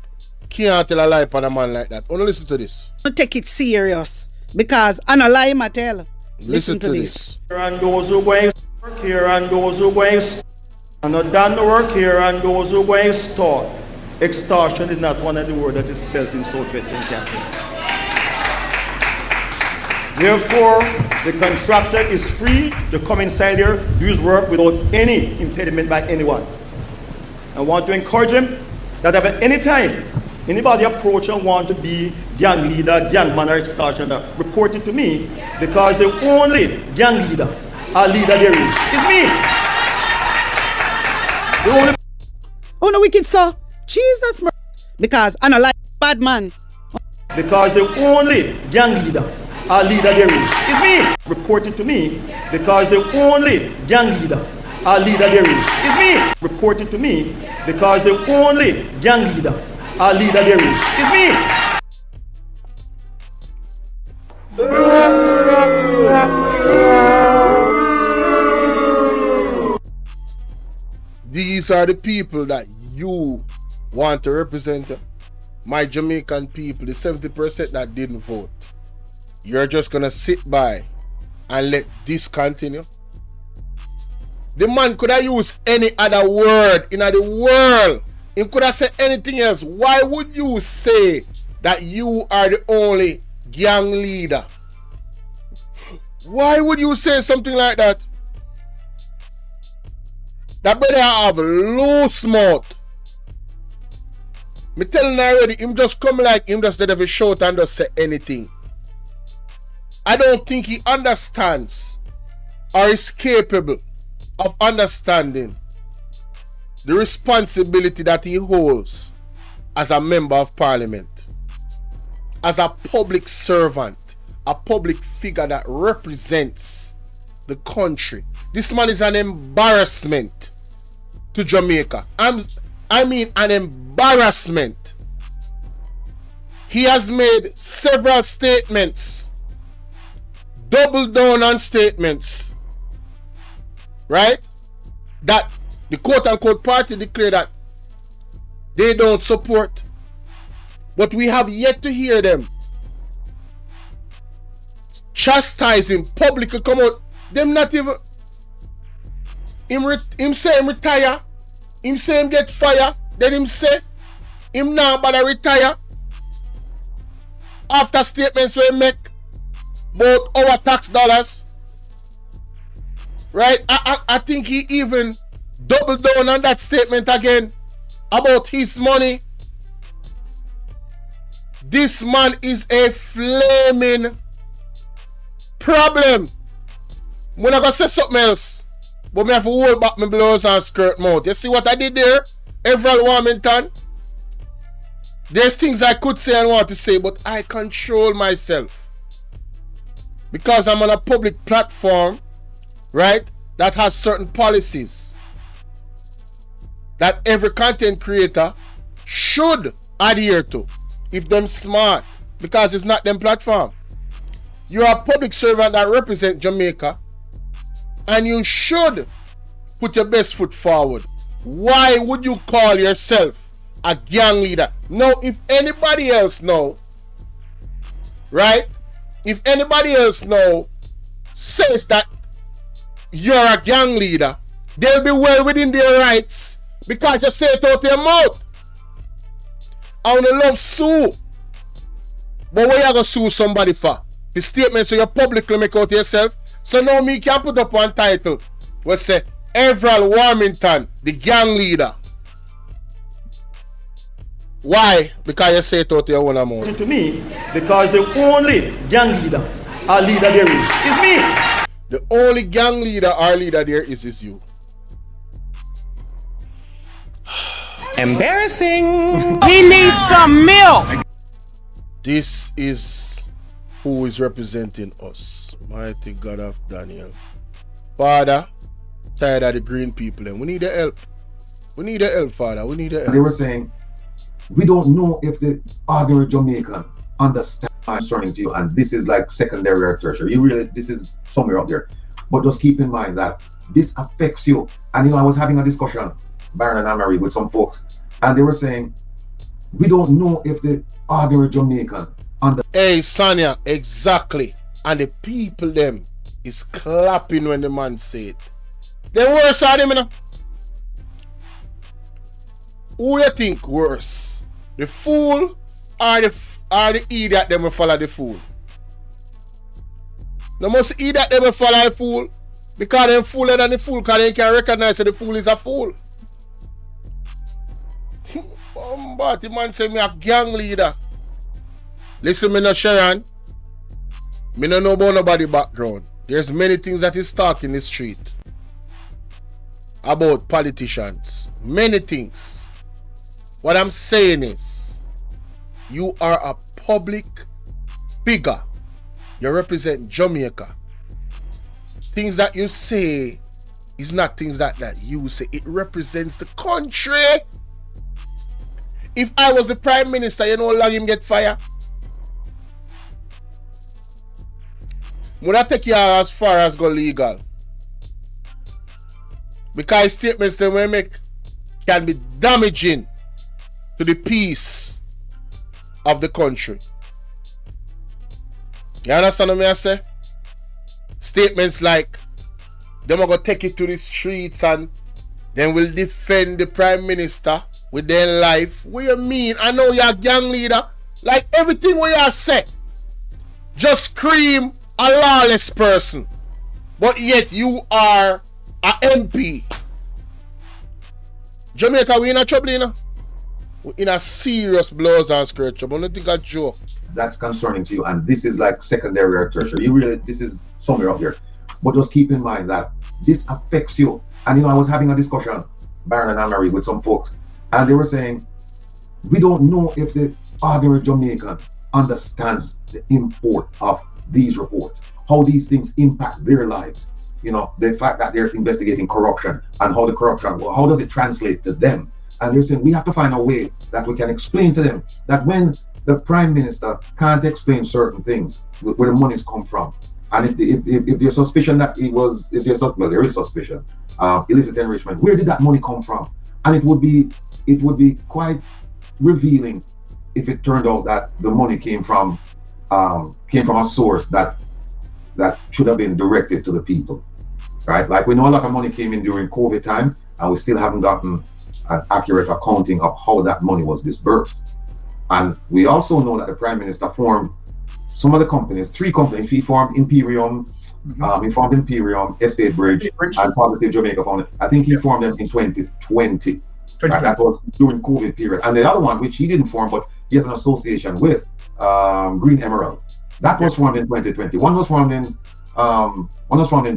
Speaker 1: Can't tell a lie on a man like that. Only listen to this.
Speaker 9: Take it serious. Because I no lie, I tell. Listen to this.
Speaker 11: And those who going work here and those who going and not done the work here and those who going store. Extortion is not one of the words that is spelled in Southwestern Capital. Therefore, the contractor is free to come inside here, do his work without any impediment by anyone. I want to encourage him that if at any time anybody approach and want to be gang leader, gang man or extortioner, report it to me because the only gang leader or leader there is me. The only
Speaker 9: Oh no, wicked sir. Jesus, because I don't like bad man.
Speaker 11: Because the only gang leader or leader there is me. Report it to me because the only gang leader or leader there is me. Report it to me because the only gang leader or leader there is me.
Speaker 1: These are the people that you want to represent my Jamaican people, the 70% that didn't vote. You're just gonna sit by and let this continue? The man could have used any other word in the world. He could have said anything else. Why would you say that you are the only gang leader? Why would you say something like that? That brother have loose mouth. Me telling you already, him just come like him just did have a shout and just say anything. I don't think he understands or is capable of understanding the responsibility that he holds as a member of parliament, as a public servant, a public figure that represents the country. This man is an embarrassment to Jamaica. I mean an embarrassment. He has made several statements, double down on statements, right? That the quote-unquote party declare that they don't support But we have yet to hear them chastise him publicly. Come out. Them not even. Him say him retire. Him say him get fired. Then him say him now but retire. After statements we make about our tax dollars. Right? I think he even doubled down on that statement again about his money. This man is a flaming problem. When I go say something else, but me have to hold back my blouse and skirt mouth. You see what I did there? Everald Warmington. There's things I could say and want to say, but I control myself. Because I'm on a public platform, right, that has certain policies that every content creator should adhere to if them smart, because it's not them platform. You're a public servant that represents Jamaica, and you should put your best foot forward. Why would you call yourself a gang leader? Now, if anybody else know, right? If anybody else know, says that you're a gang leader, they'll be well within their rights because you say it out your mouth. I wanna love sue. But what you gonna sue somebody for? The statement so you publicly make out yourself. So now me can put up one title. What say Everald Warmington, the gang leader. Why? Because you say it out your own amount.
Speaker 11: To me, because the only gang leader or leader there is me.
Speaker 1: The only gang leader or leader there is you.
Speaker 10: Embarrassing. He needs some milk.
Speaker 1: This is who is representing us. Mighty God of Daniel. Father, tired of the green people. And we need the help. We need the help, Father. We need the help.
Speaker 6: They were saying, we don't know if the ordinary Jamaican understands concerning to you, and this is like secondary or tertiary. You really, this is somewhere up there. But just keep in mind that this affects you. And you know, I was having a discussion, Baron and Anne-Marie, with some folks, and they were saying, we don't know if the ordinary Jamaican understands.
Speaker 1: Hey, Sonia, exactly. And the people them is clapping when the man say it. They worse are them, you know. Who you think worse? The fool or the idiot them will follow the fool? They must idiot them will follow the fool. Because they're fooler than the fool, because they can recognize that the fool is a fool. But the man say me a gang leader. Listen, me no Sharon. Me no know about nobody background. There's many things that is talk in the street about politicians. Many things. What I'm saying is, you are a public figure. You represent Jamaica. Things that you say is not things that you say. It represents the country. If I was the Prime Minister, you know how long him get fired? Would I take you as far as go legal? Because statements that we make can be damaging to the peace of the country. You understand what I say? Statements like, them are going to take it to the streets and then will defend the Prime Minister with their life. What you mean? I know you're a gang leader. Like everything what you say, just scream a lawless person. But yet you are a MP. Jamaica, we in a trouble, you know? We're in a serious blows and skirt trouble. I don't think a joke.
Speaker 6: That's concerning to you, and this is like secondary or tertiary. You really, this is somewhere up here. But just keep in mind that this affects you. And you know, I was having a discussion, Baron and Anne-Marie, with some folks, and they were saying, we don't know if the ordinary Jamaican understands the import of these reports, how these things impact their lives. You know, the fact that they're investigating corruption and how the corruption, well, how does it translate to them? And they're saying we have to find a way that we can explain to them that when the Prime Minister can't explain certain things, where the monies come from, and if there's suspicion that it was, well, there is suspicion of illicit enrichment, where did that money come from? And it would be quite revealing if it turned out that the money came from a source that should have been directed to the people, right? Like we know a lot of money came in during COVID time, and we still haven't gotten an accurate accounting of how that money was disbursed. And we also know that the Prime Minister formed some of the companies, 3 companies. He formed Imperium, Estate Bridge, and Positive Jamaica Foundation. I think he formed them in 2020. Right? That was during COVID period. And the other one, which he didn't form, but he has an association with, Green Emerald. That was formed in 2020. One was formed in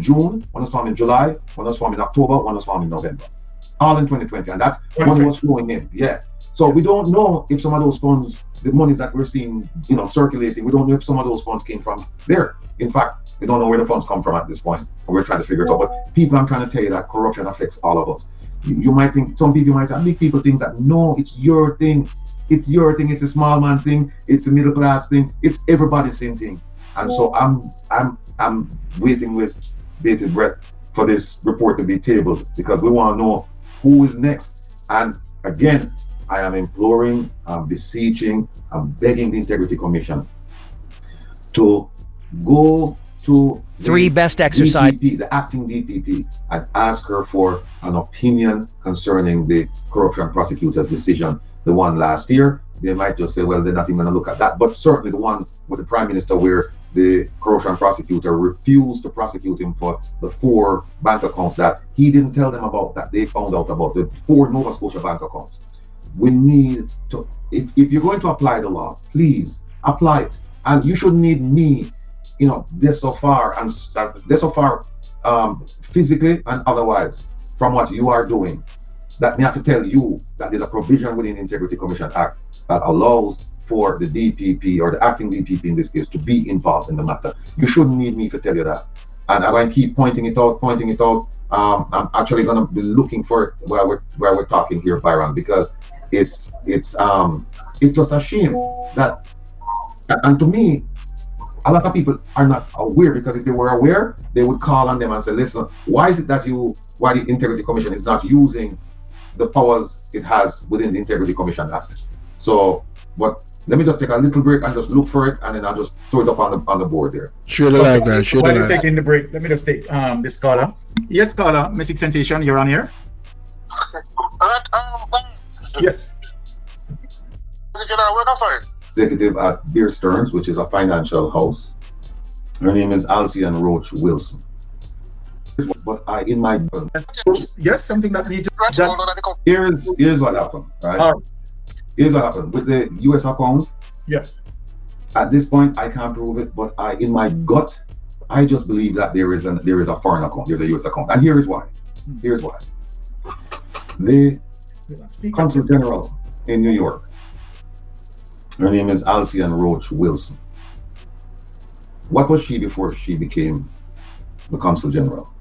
Speaker 6: June, one was formed in July, one was formed in October, one was formed in November. All in 2020, and that money was flowing in. Yeah. So we don't know if some of those funds, the monies that we're seeing, circulating, we don't know if some of those funds came from there. In fact, we don't know where the funds come from at this point, and we're trying to figure it out. But people, I'm trying to tell you that corruption affects all of us. You might think, some people might say, big people think that no, it's your thing. It's your thing. It's a small man thing. It's a middle class thing. It's everybody's same thing. And so I'm waiting with bated breath for this report to be tabled, because we want to know who is next. And again, I am imploring, I'm beseeching, I'm begging the Integrity Commission to go to
Speaker 12: the best exercise,
Speaker 6: the acting DPP, and ask her for an opinion concerning the corruption prosecutor's decision, the one last year. They might just say, well, they're not even going to look at that. But certainly the one with the Prime Minister, where the corruption prosecutor refused to prosecute him for the 4 bank accounts that he didn't tell them about, that they found out about, the 4 Nova Scotia bank accounts. We need to, if you're going to apply the law, please apply it. And you shouldn't need me, this so far physically and otherwise from what you are doing, that me have to tell you that there's a provision within the Integrity Commission Act that allows for the DPP, or the acting DPP in this case, to be involved in the matter. You shouldn't need me to tell you that. And I'm going to keep pointing it out. I'm actually going to be looking for it while we're talking here, Byron, because it's just a shame that, and to me, a lot of people are not aware, because if they were aware, they would call on them and say, listen, why is it that why the Integrity Commission is not using the powers it has within the Integrity Commission Act? So, but let me just take a little break and just look for it, and then I'll just throw it up on the board there.
Speaker 4: While you're taking the break, let me just take this caller. Yes, caller, Mystic Sensation, you're on here. Yes.
Speaker 6: Executive at Bear Stearns, which is a financial house. Her name is Alcian Roach Wilson. But
Speaker 4: yes, something that needs to.
Speaker 6: Here's what happened, right? Here's what happened with the US account.
Speaker 4: Yes.
Speaker 6: At this point, I can't prove it, but in my gut, I just believe that there is a foreign account, there's a US account, and here is why. Here's why. The Consul General in New York, her name is Alcian Roach Wilson. What was she before she became the Consul General?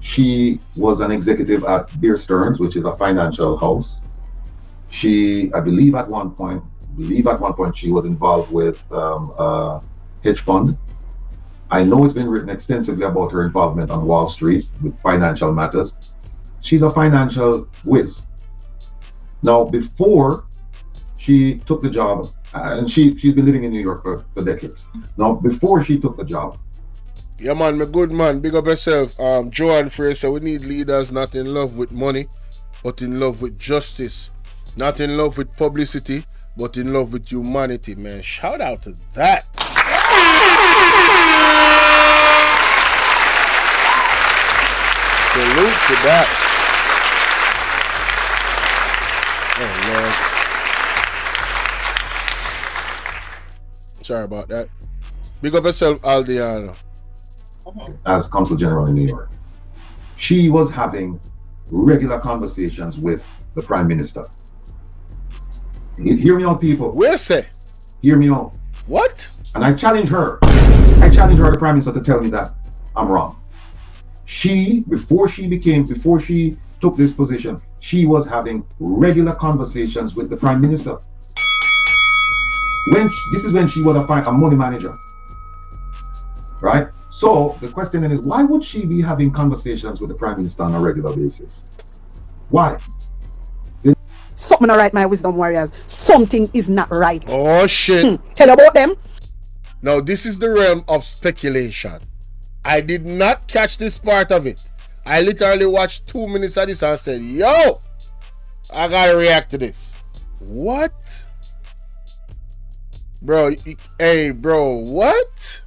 Speaker 6: She was an executive at Bear Stearns, which is a financial house. I believe at one point she was involved with a hedge fund. I know it's been written extensively about her involvement on Wall Street with financial matters. She's a financial whiz. Now, before she took the job, and she's been living in New York for decades. Now, before she took the job.
Speaker 1: Yeah, man, my good man, big up yourself. Joanne Fraser, we need leaders not in love with money, but in love with justice. Not in love with publicity, but in love with humanity, man. Shout out to that. Salute to that. Oh, Lord. Sorry about that. Big up yourself, Aldiano.
Speaker 6: As Consul General in New York. She was having regular conversations with the Prime Minister. Hear me out, people.
Speaker 1: Where's say?
Speaker 6: Hear me out.
Speaker 1: What?
Speaker 6: And I challenge her. The Prime Minister, to tell me that I'm wrong. Before she took this position, she was having regular conversations with the Prime Minister. This is when she was a money manager. Right? So the question then is, why would she be having conversations with the Prime Minister on a regular basis? Why?
Speaker 9: Something not right, my wisdom warriors. Something is not right.
Speaker 1: Oh shit.
Speaker 9: Tell about them.
Speaker 1: Now this is the realm of speculation. I did not catch this part of it. I literally watched 2 minutes of this and said, yo, I gotta react to this. What? Bro, hey bro, what?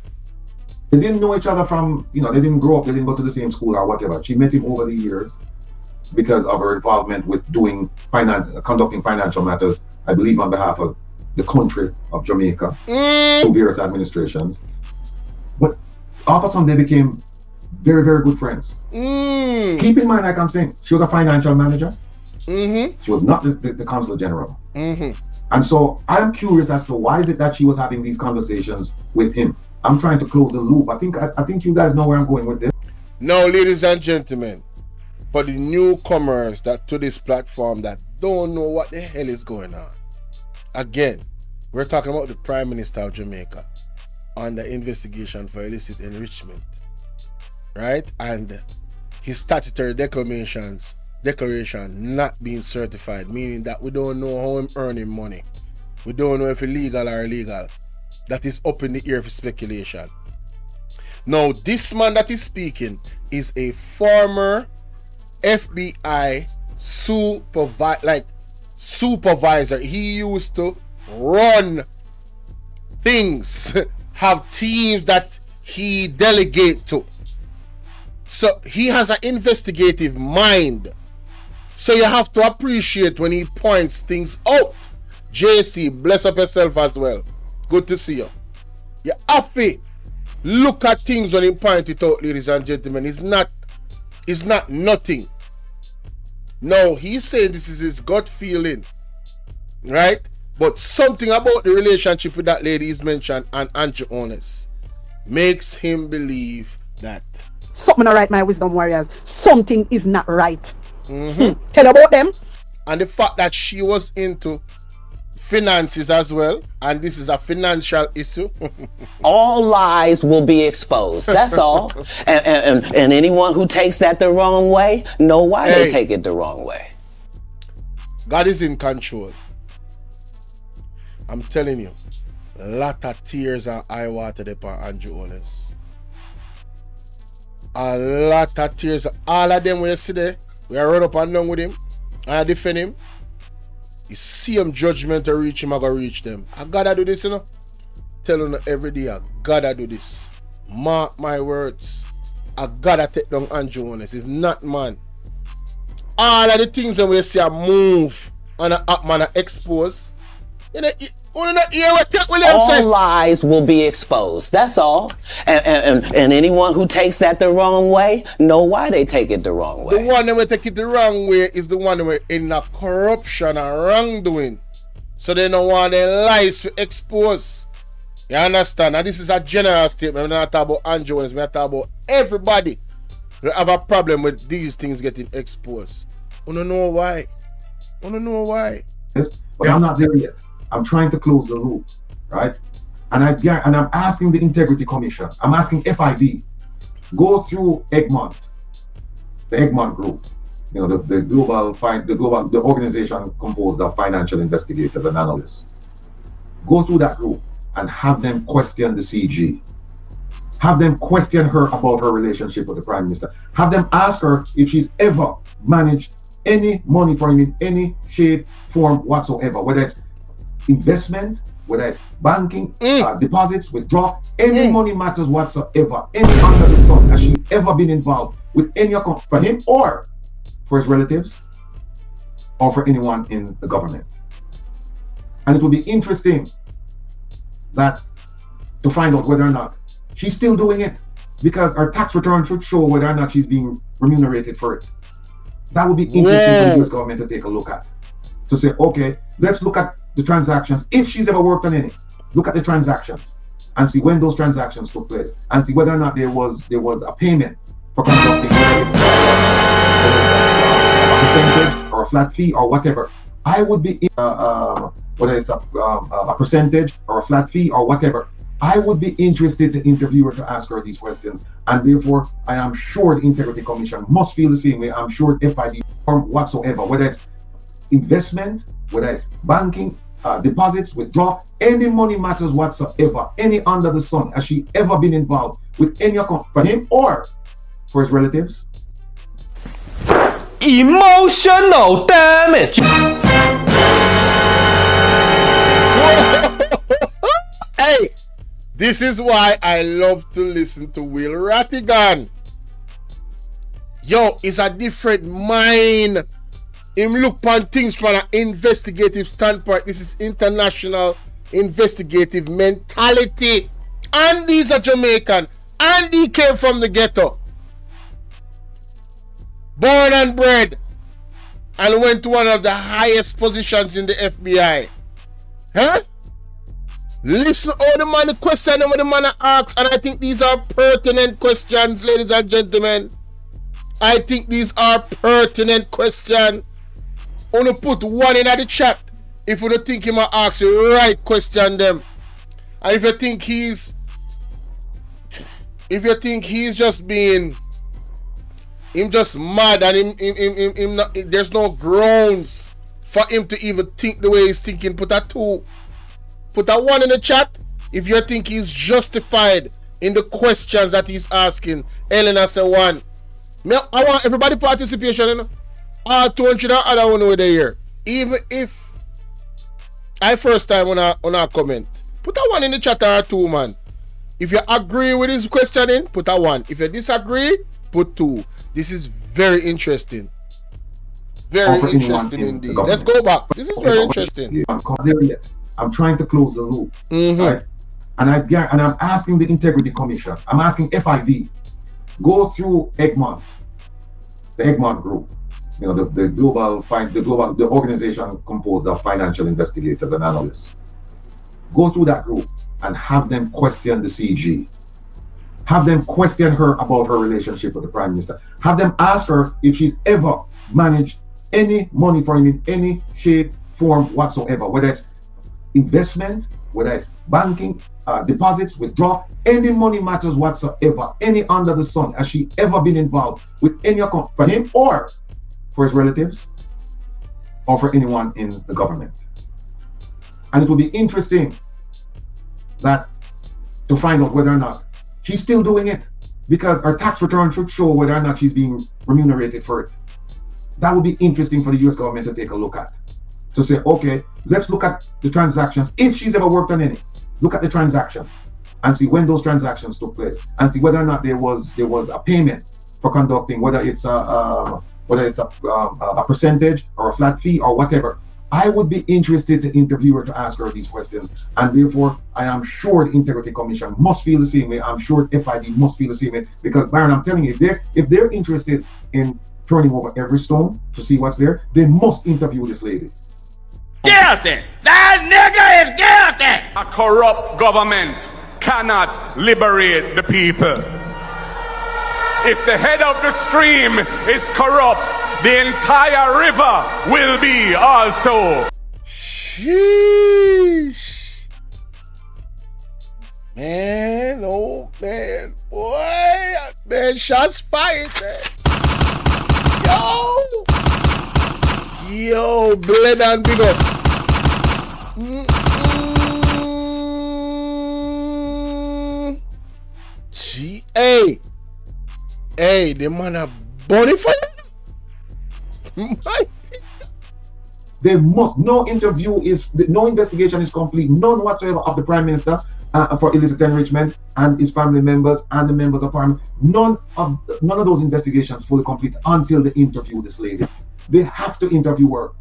Speaker 6: They didn't know each other from, they didn't grow up, they didn't go to the same school or whatever. She met him over the years because of her involvement with conducting financial matters, I believe on behalf of the country of Jamaica, through various administrations. But all of a sudden they became very, very good friends. Keep in mind, like I'm saying, she was a financial manager. She was not the consul general. And so I'm curious as to why is it that she was having these conversations with him. I'm trying to close the loop. I think you guys know where I'm going with this.
Speaker 1: Now, ladies and gentlemen, for the newcomers that to this platform that don't know what the hell is going on. Again, we're talking about the Prime Minister of Jamaica under investigation for illicit enrichment, right? And his statutory declaration not being certified, meaning that we don't know how him earning money. We don't know if it's legal or illegal. That is up in the air for speculation. Now, this man that is speaking is a former FBI supervisor. He used to run things, have teams that he delegate to. So he has an investigative mind. So you have to appreciate when he points things out. JC, bless up yourself as well. Good to see you. You have to look at things when he point it out, ladies and gentlemen. It's not nothing. No, he's saying this is his gut feeling, right? But something about the relationship with that lady is mentioned and Andrew Holness makes him believe that
Speaker 9: something not right, my wisdom warriors. Something is not right. Tell about them.
Speaker 1: And the fact that she was into finances as well, and this is a financial issue.
Speaker 12: All lies will be exposed. That's all. And anyone who takes that the wrong way, know why they take it the wrong way.
Speaker 1: God is in control. I'm telling you, a lot of tears and eye water upon Andrew Holness. A lot of tears. All of them we see there, we are run up and down with him, and I defend him. You see him judgment to reach him, I gotta reach them. I gotta do this, Tell them every day, I gotta do this. Mark my words. I gotta take down Andrew Holness. It's not man. All of the things that we see a move and a man expose.
Speaker 12: All lies will be exposed. That's all. And anyone who takes that the wrong way, know why they take it the wrong way.
Speaker 1: The one that will take it the wrong way is the one that will in the corruption and wrongdoing. So they don't want their lies to expose. You understand? And this is a general statement. We're not talking about Andrew Holness. We're talking about everybody who have a problem with these things getting exposed. I don't know why.
Speaker 6: Yes, but I'm not there yet. I'm trying to close the loop, right? And I'm asking the Integrity Commission. I'm asking FIB, go through Egmont, the Egmont Group, the organization composed of financial investigators and analysts. Go through that group and have them question the CG. Have them question her about her relationship with the Prime Minister. Have them ask her if she's ever managed any money for him in any shape, form whatsoever, whether it's investment, whether it's banking, deposits, withdrawal, any money matters whatsoever, any under the sun. Has she ever been involved with any account for him or for his relatives or for anyone in the government? And it will be interesting to find out whether or not she's still doing it, because her tax return should show whether or not she's being remunerated for it. That would be interesting for the US government to take a look at. To say, okay, let's look at the transactions. If she's ever worked on any, look at the transactions and see when those transactions took place and see whether or not there was a payment for conducting, whether it's a percentage or a flat fee or whatever. I would be, whether it's a percentage or a flat fee or whatever, I would be interested to interview her to ask her these questions. And therefore, I am sure the Integrity Commission must feel the same way. I'm sure FID or whatsoever, whether it's investment, whether it's banking, deposits, withdrawal, any money matters whatsoever, any under the sun, has she ever been involved with any account for him or for his relatives?
Speaker 13: Emotional damage.
Speaker 1: Hey, this is why I love to listen to Will Rattigan. Yo, it's a different mind. Him look on things from an investigative standpoint. This is international investigative mentality. And he's a Jamaican. And he came from the ghetto. Born and bred. And went to one of the highest positions in the FBI. Huh? Listen all the man question and what the man asks. And I think these are pertinent questions, ladies and gentlemen. I think these are pertinent questions. Only put one in the chat if you don't think he might ask the right question them. And if you think he's just being just mad and him not, there's no grounds for him to even think the way he's thinking, put a 2. Put a 1 in the chat if you think he's justified in the questions that he's asking. Elena say 1. I want everybody participation, you know? 200 other one over there. Even if I first time on a comment, put a 1 in the chat or 2, man. If you agree with his questioning, put a 1. If you disagree, put 2. This is very interesting. Very interesting indeed. Let's go back. This is very interesting.
Speaker 6: I'm trying to close the loop. Right? And I'm asking the Integrity Commission. I'm asking FID. Go through Egmont, the Egmont Group. You know, the organization composed of financial investigators and analysts. Go through that group and have them question the CG. Have them question her about her relationship with the Prime Minister. Have them ask her if she's ever managed any money for him in any shape, form whatsoever, whether it's investment, whether it's banking, deposits, withdrawal, any money matters whatsoever, any under the sun. Has she ever been involved with any account for him or for his relatives or for anyone in the government? And it will be interesting that to find out whether or not she's still doing it, because her tax return should show whether or not she's being remunerated for it. That would be interesting for the US government to take a look at. To say, okay, let's look at the transactions. If she's ever worked on any, look at the transactions and see when those transactions took place and see whether or not there was a payment for conducting, whether it's a percentage or a flat fee or whatever. I would be interested to interview her to ask her these questions, and therefore I am sure the Integrity Commission must feel the same way. I'm sure FID must feel the same way, because Byron, I'm telling you, if they're interested in turning over every stone to see what's there, they must interview this lady.
Speaker 14: Guilty! That nigga is guilty! A corrupt government cannot liberate the people. If the head of the stream is corrupt, the entire river will be also.
Speaker 1: Sheesh. Man, oh man, boy, man, shots fired, man. Yo, blend and big up. Hey, the man a bunny for you.
Speaker 6: They must. No investigation is complete, none whatsoever of the Prime Minister for illicit enrichment and his family members and the members of Parliament. None of those investigations fully complete until they interview this lady. They have to interview her.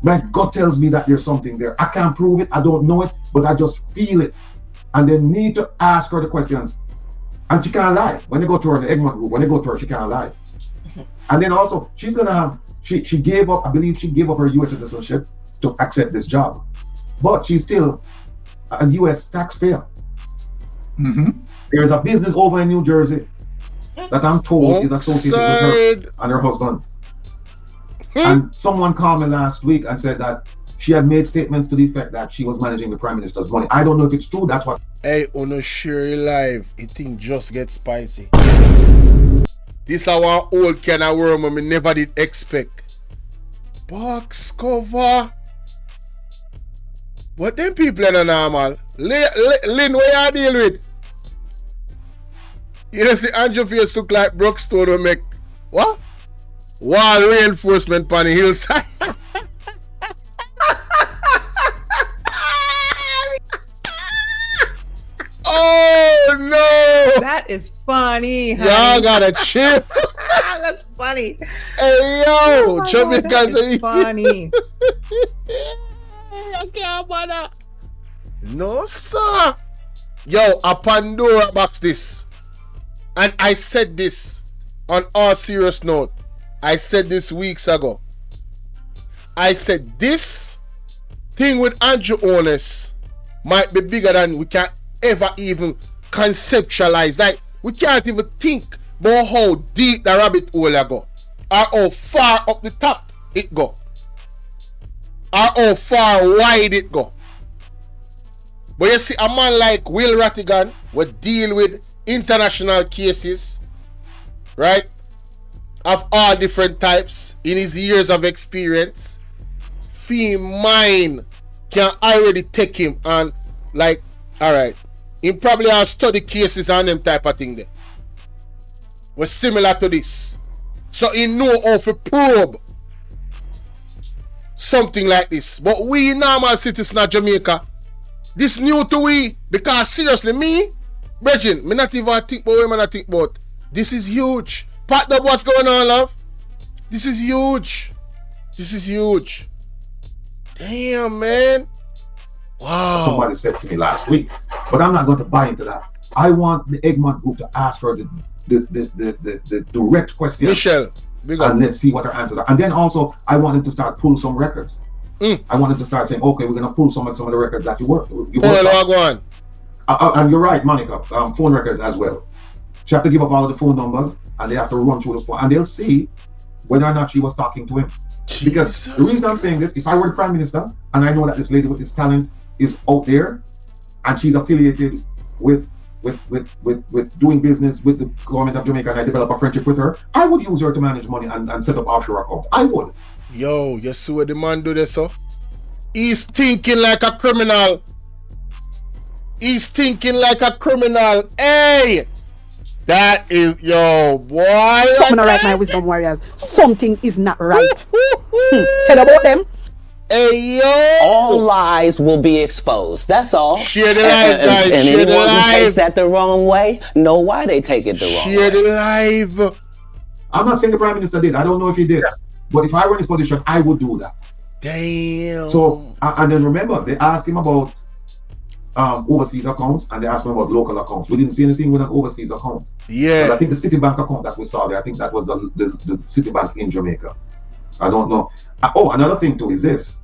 Speaker 6: My gut tells me that there's something there. I can't prove it, I don't know it, but I just feel it. And they need to ask her the questions. And she can't lie. When they go to her, the Egmont Group, when they go to her, she can't lie. And then also, she's gonna have, she gave up, I believe she gave up her US citizenship to accept this job. But she's still a US taxpayer. There is a business over in New Jersey that I'm told is associated with her and her husband. And someone called me last week and said that she had made statements to the effect that she was managing the Prime Minister's money. I don't know if it's true, that's what.
Speaker 1: Hey, on a share live, it thing just gets spicy. This is our old can of worm I never did expect. Box cover. But them people are not normal. Lynn, what you deal with? You know, see Andrew face look like Brookstone will make what? Wall reinforcement on the hillside. Oh no!
Speaker 3: That is funny.
Speaker 1: Y'all gotta chill.
Speaker 3: That's funny.
Speaker 1: Hey yo, Jamaicans are easy.
Speaker 3: Funny.
Speaker 1: I can't bother. No sir. Yo, a Pandora box this. And I said this on all serious note. I said this weeks ago. I said this thing with Andrew Holness might be bigger than we can ever even conceptualize. Like, we can't even think about how deep the rabbit hole I go, or how far up the top it go, or how far wide it go. But you see, a man like Will Rattigan will deal with international cases, right, of all different types in his years of experience. Mine can already take him and, like, all right, he probably has study cases and them type of thing there was similar to this, so he know how to probe something like this. But we normal citizens of Jamaica, this new to we, because seriously, me, Bridget, me not even think about what I think about. This is huge. Part of what's going on, love. This is huge. This is huge. Damn, man. Wow.
Speaker 6: Somebody said to me last week, but I'm not going to buy into that. I want the Egmont group to ask her the direct questions.
Speaker 1: Michelle,
Speaker 6: and let's see what her answers are. And then also, I wanted to start pull some records. I wanted to start saying, okay, we're going to pull some of the records that you work on. And you're right, Monica, phone records as well. She have to give up all of the phone numbers, and they have to run through the phone, and they'll see whether or not she was talking to him. Because the reason I'm saying this, if I were the Prime Minister, and I know that this lady with this talent is out there, and she's affiliated with doing business with the government of Jamaica, and I develop a friendship with her, I would use her to manage money and set up offshore accounts. I would.
Speaker 1: Yo, you see what the man do this, so? He's thinking like a criminal. He's thinking like a criminal. Hey! That is, yo, boy.
Speaker 9: Something not right, my wisdom warriors. Something is not right. Tell about them.
Speaker 1: Hey, yo.
Speaker 12: All lies will be exposed. That's all.
Speaker 1: Share the live, guys.
Speaker 12: And
Speaker 1: Share
Speaker 12: anyone
Speaker 1: the
Speaker 12: who
Speaker 1: live.
Speaker 12: takes that the wrong way, know why they take it the wrong way.
Speaker 1: Share the live.
Speaker 6: I'm not saying the Prime Minister did. I don't know if he did. But if I were in his position, I would do that.
Speaker 1: Damn.
Speaker 6: So, and then remember, they asked him about overseas accounts, and they asked him about local accounts. We didn't see anything with an overseas account.
Speaker 1: Yeah.
Speaker 6: But I think the Citibank account that we saw there, I think that was the Citibank in Jamaica. I don't know. Oh, another thing too is this.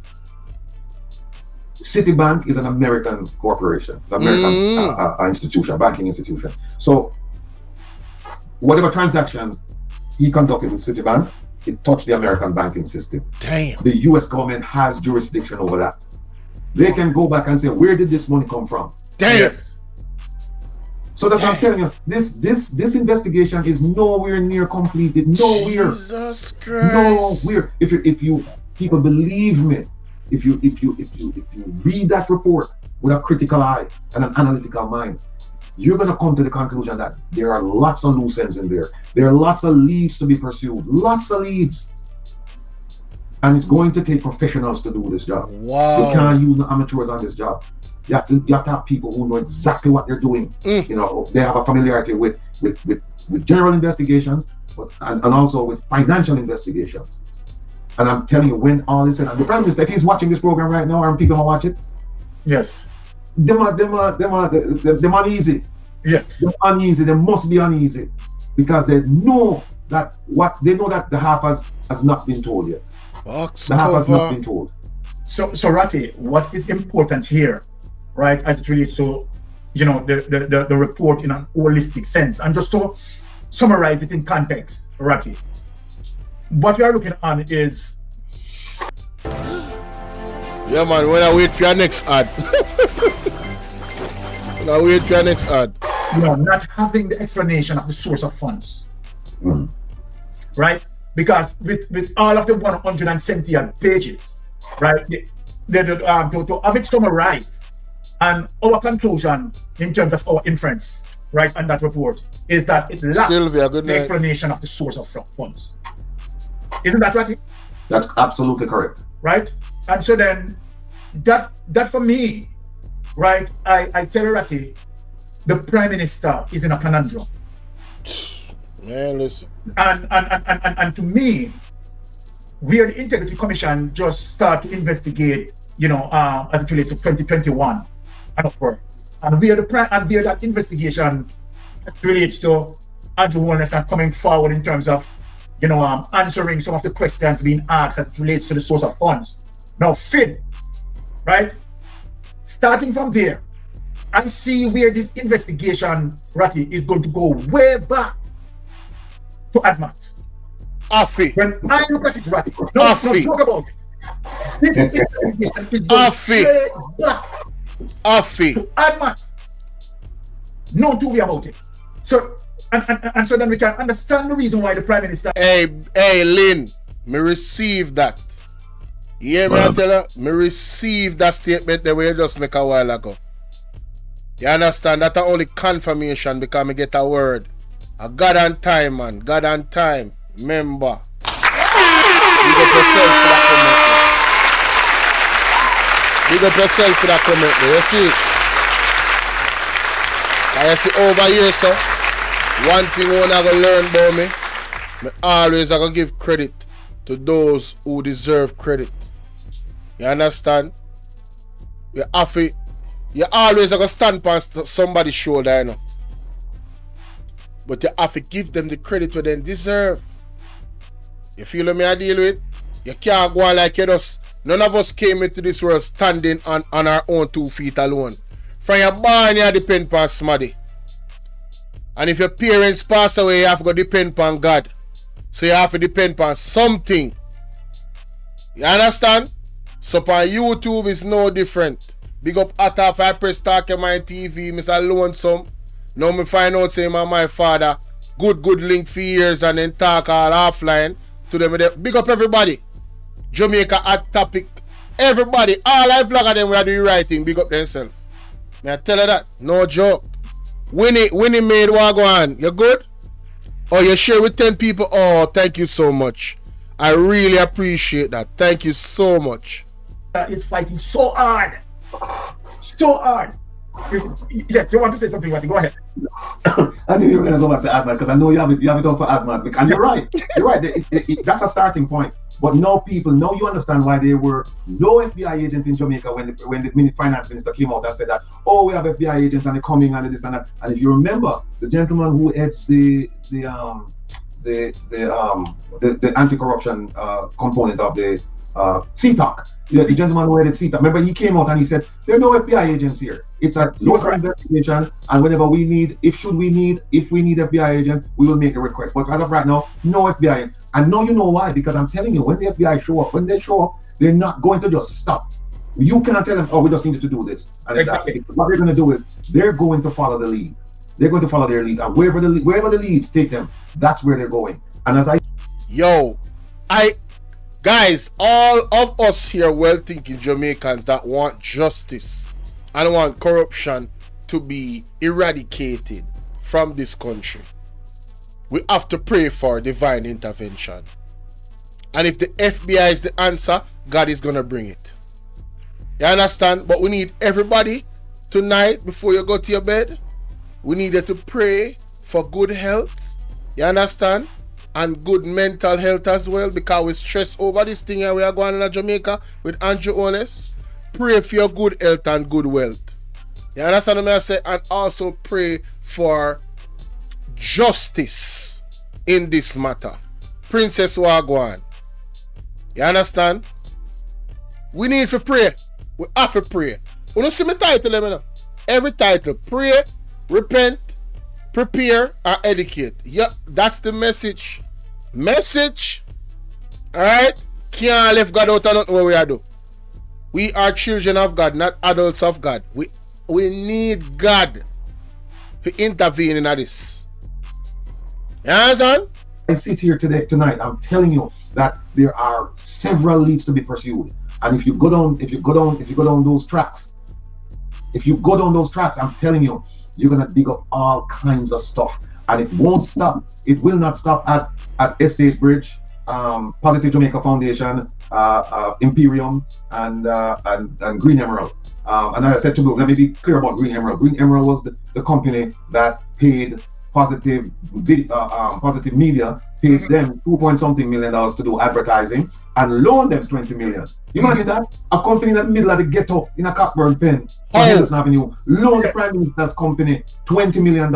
Speaker 6: Citibank is an American corporation. It's an American institution, banking institution. So whatever transactions he conducted with Citibank, it touched the American banking system.
Speaker 1: Damn.
Speaker 6: The US government has jurisdiction over that. They can go back and say, where did this money come from?
Speaker 1: Damn.
Speaker 6: Yes. So that's what I'm telling you. This investigation is nowhere near completed. Nowhere.
Speaker 1: Jesus Christ.
Speaker 6: Nowhere. If you people believe me, if you read that report with a critical eye and an analytical mind, you're gonna come to the conclusion that there are lots of loose ends in there. There are lots of leads to be pursued. Lots of leads. And it's going to take professionals to do this job.
Speaker 1: Wow.
Speaker 6: You can't use the amateurs on this job. You have to have people who know exactly what they're doing. You know, they have a familiarity with general investigations, and also with financial investigations. And I'm telling you, when all is said, and the Prime Minister, if he's watching this program right now, and people gonna watch it,
Speaker 4: yes,
Speaker 6: them uneasy.
Speaker 4: Yes,
Speaker 6: they're uneasy. They must be uneasy because they know that the half has not been told yet. The half has not been told.
Speaker 4: So Ratty, what is important here, right, as it relates to, you know, the report in an holistic sense, and just to summarize it in context, Ratty, what we are looking on is,
Speaker 1: yeah, man, when I wait for your next ad. When I wait for your next ad.
Speaker 4: You know, not having the explanation of the source of funds, right? because with all of the 170 pages, right, to have it summarized, and our conclusion in terms of our inference, right, on that report is that it lacks the explanation of the source of funds. Isn't that right?
Speaker 6: That's absolutely correct.
Speaker 4: Right? And so then that for me, right, I tell Ratty, the Prime Minister is in a conundrum.
Speaker 1: Man, listen.
Speaker 4: And to me, where the Integrity Commission just start to investigate, as it relates to 2021 and upward, and where that investigation relates to Andrew Holness not coming forward in terms of, answering some of the questions being asked as it relates to the source of funds. Now, FID, right? Starting from there, I see where this investigation, Ratty, is going to go way back to ADMAT. When I look at it, Ratty, no talk about it. This investigation is going straight back to ADMAT. No two way about it. So, and so then we can understand the reason why the Prime Minister.
Speaker 1: Hey, Lynn, me receive that. Yeah, me tell her, me receive that statement that we just make a while ago. You understand? That's only confirmation because me get a word. A God on time, man. God on time. Remember. Big up yourself for that comment. Big up yourself for that comment. You see? Can you see over here, sir? One thing I want to learn about me always I gonna give credit to those who deserve credit. You understand? You always gonna stand on somebody's shoulder, But you have to give them the credit what they deserve. You feel me I deal with? You can't go on like you just. None of us came into this world standing on our own 2 feet alone. From your born you depend on somebody. And if your parents pass away, you have to depend on God. So you have to depend on something. You understand? So on YouTube is no different. Big up Atta if I press talk on my TV, Mr. Lonesome. Now me find out say my father. Good link for years and then talk all offline to them. Big up everybody. Jamaica Hot Topic. Everybody, all I vlog of them we are doing writing. Big up themselves. May I tell you that? No joke. Winnie made what go on. You good? Oh, you share with 10 people? Oh, thank you so much. I really appreciate that. Thank you so much.
Speaker 4: It's fighting so hard. So hard. Yes, you want to say something, Ratty? Go ahead.
Speaker 6: I knew you were going to go back to ADMAT because I know you have it on for ADMAT. And you're right. You're right. That's a starting point. But now you understand why there were no FBI agents in Jamaica when the finance minister came out and said that, oh, we have FBI agents and they're coming and this and that. And if you remember, the gentleman who heads the anti-corruption component of the CTOC, the gentleman who headed CTOC, remember he came out and he said, there are no FBI agents here. It's a local investigation, and whenever we need, if we need FBI agents, we will make a request. But as of right now, no FBI. And now you know why, because I'm telling you, when the FBI show up, they're not going to just stop. You cannot tell them, oh, we just need to do this. And exactly. What they're going to do is, they're going to follow the lead. They're going to follow their lead. And wherever the leads take them, that's where they're going. And
Speaker 1: guys, all of us here well-thinking Jamaicans that want justice and want corruption to be eradicated from this country, we have to pray for divine intervention. And if the FBI is the answer, God is going to bring it. You understand? But we need everybody tonight, before you go to your bed, we need you to pray for good health. You understand? And good mental health as well, because we stress over this thing and we are going in Jamaica with Andrew Holness. Pray for your good health and good wealth. You understand what I say? And also pray for justice in this matter. Princess Wagwan. You understand? We need to pray. We have to pray. You don't see my title, let me know. Every title. Pray, repent, prepare, and educate. Yeah, that's the message. Alright? Can't leave God out of nothing what we are doing. We are children of God, not adults of God. We need God to intervene in this. You understand?
Speaker 6: I sit here tonight, I'm telling you that there are several leads to be pursued. And if you go down those tracks, I'm telling you, you're gonna dig up all kinds of stuff. And it won't stop. It will not stop at Estate Bridge, Positive Jamaica Foundation, Imperium, and Green Emerald. And as I said to you, let me be clear about Green Emerald. Green Emerald was the company that paid Positive Media, paid them $2.something million to do advertising and loaned them $20 million. Imagine that, a company in the middle of the ghetto in a Cockburn pen on Henderson Avenue loaned the Prime Minister's company $20 million,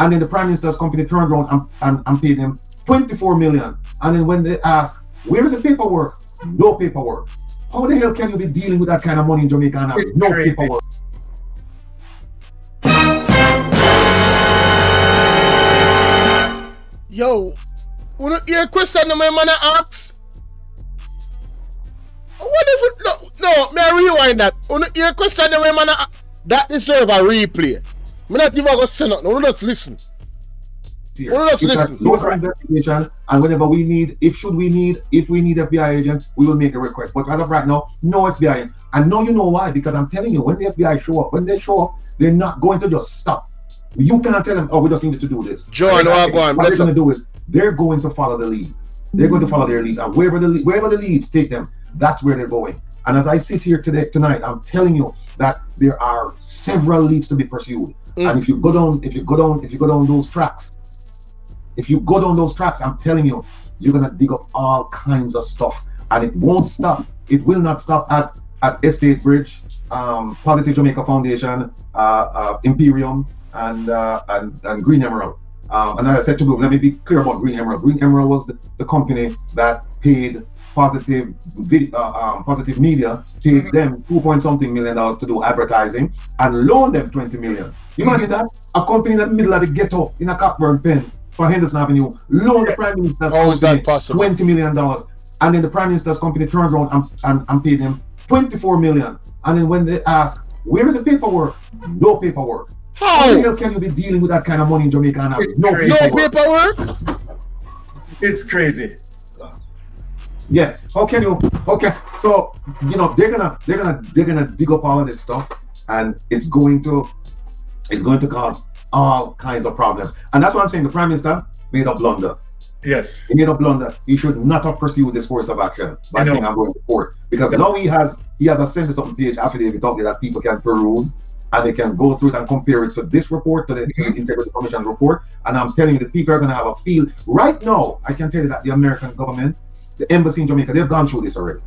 Speaker 6: and then the Prime Minister's company turned around and paid them $24 million. And then when they asked, where is the paperwork? No paperwork. How the hell can you be dealing with that kind of money in Jamaica and have no paperwork?
Speaker 1: Yo, you know, your question the man asks? What if it, no, may I rewind that? Your question the man that deserve a replay. Me not even go say nothing. No, just listen. Just listen.
Speaker 6: Local investigation, and whenever we need, if we need FBI agents, we will make a request. But as of right now, no FBI. And now you know why? Because I'm telling you, when the FBI show up, they're not going to just stop. You cannot tell them, oh, we just need to do this.
Speaker 1: John, what
Speaker 6: they're going to do is they're going to follow the lead. They're going to follow their leads, and wherever the leads take them, that's where they're going. And as I sit here tonight, I'm telling you that there are several leads to be pursued. And if you go down those tracks, I'm telling you, you're gonna dig up all kinds of stuff, and it won't stop. It will not stop at Estate Bridge, Positive Jamaica Foundation, Imperium, and Green Emerald. And as I said to you, let me be clear about Green Emerald. Green Emerald was the company that paid Positive Media, paid them $2.something million to do advertising and loaned them $20 million. Imagine that, a company in the middle of the ghetto in a Cockburn pen for Henderson Avenue loaned the Prime Minister's company $20 million, and then the Prime Minister's company turns around and paid him $24 million. And then when they ask, where is the paperwork? No paperwork. How the hell can you be dealing with that kind of money in Jamaica and have no paperwork?
Speaker 4: It's crazy.
Speaker 6: Yeah. How can you? Okay. So you know they're gonna dig up all of this stuff, and it's going to cause all kinds of problems. And that's why I'm saying the Prime Minister made a blunder.
Speaker 4: Yes.
Speaker 6: He made a blunder. He should not have pursued this course of action by saying I'm going to court, because now he has a 70-something page affidavit out there that people can peruse, and they can go through it and compare it to this report, to the Integrity Commission report. And I'm telling you, the people are going to have a feel. Right now, I can tell you that the American government, the embassy in Jamaica, they've gone through this already.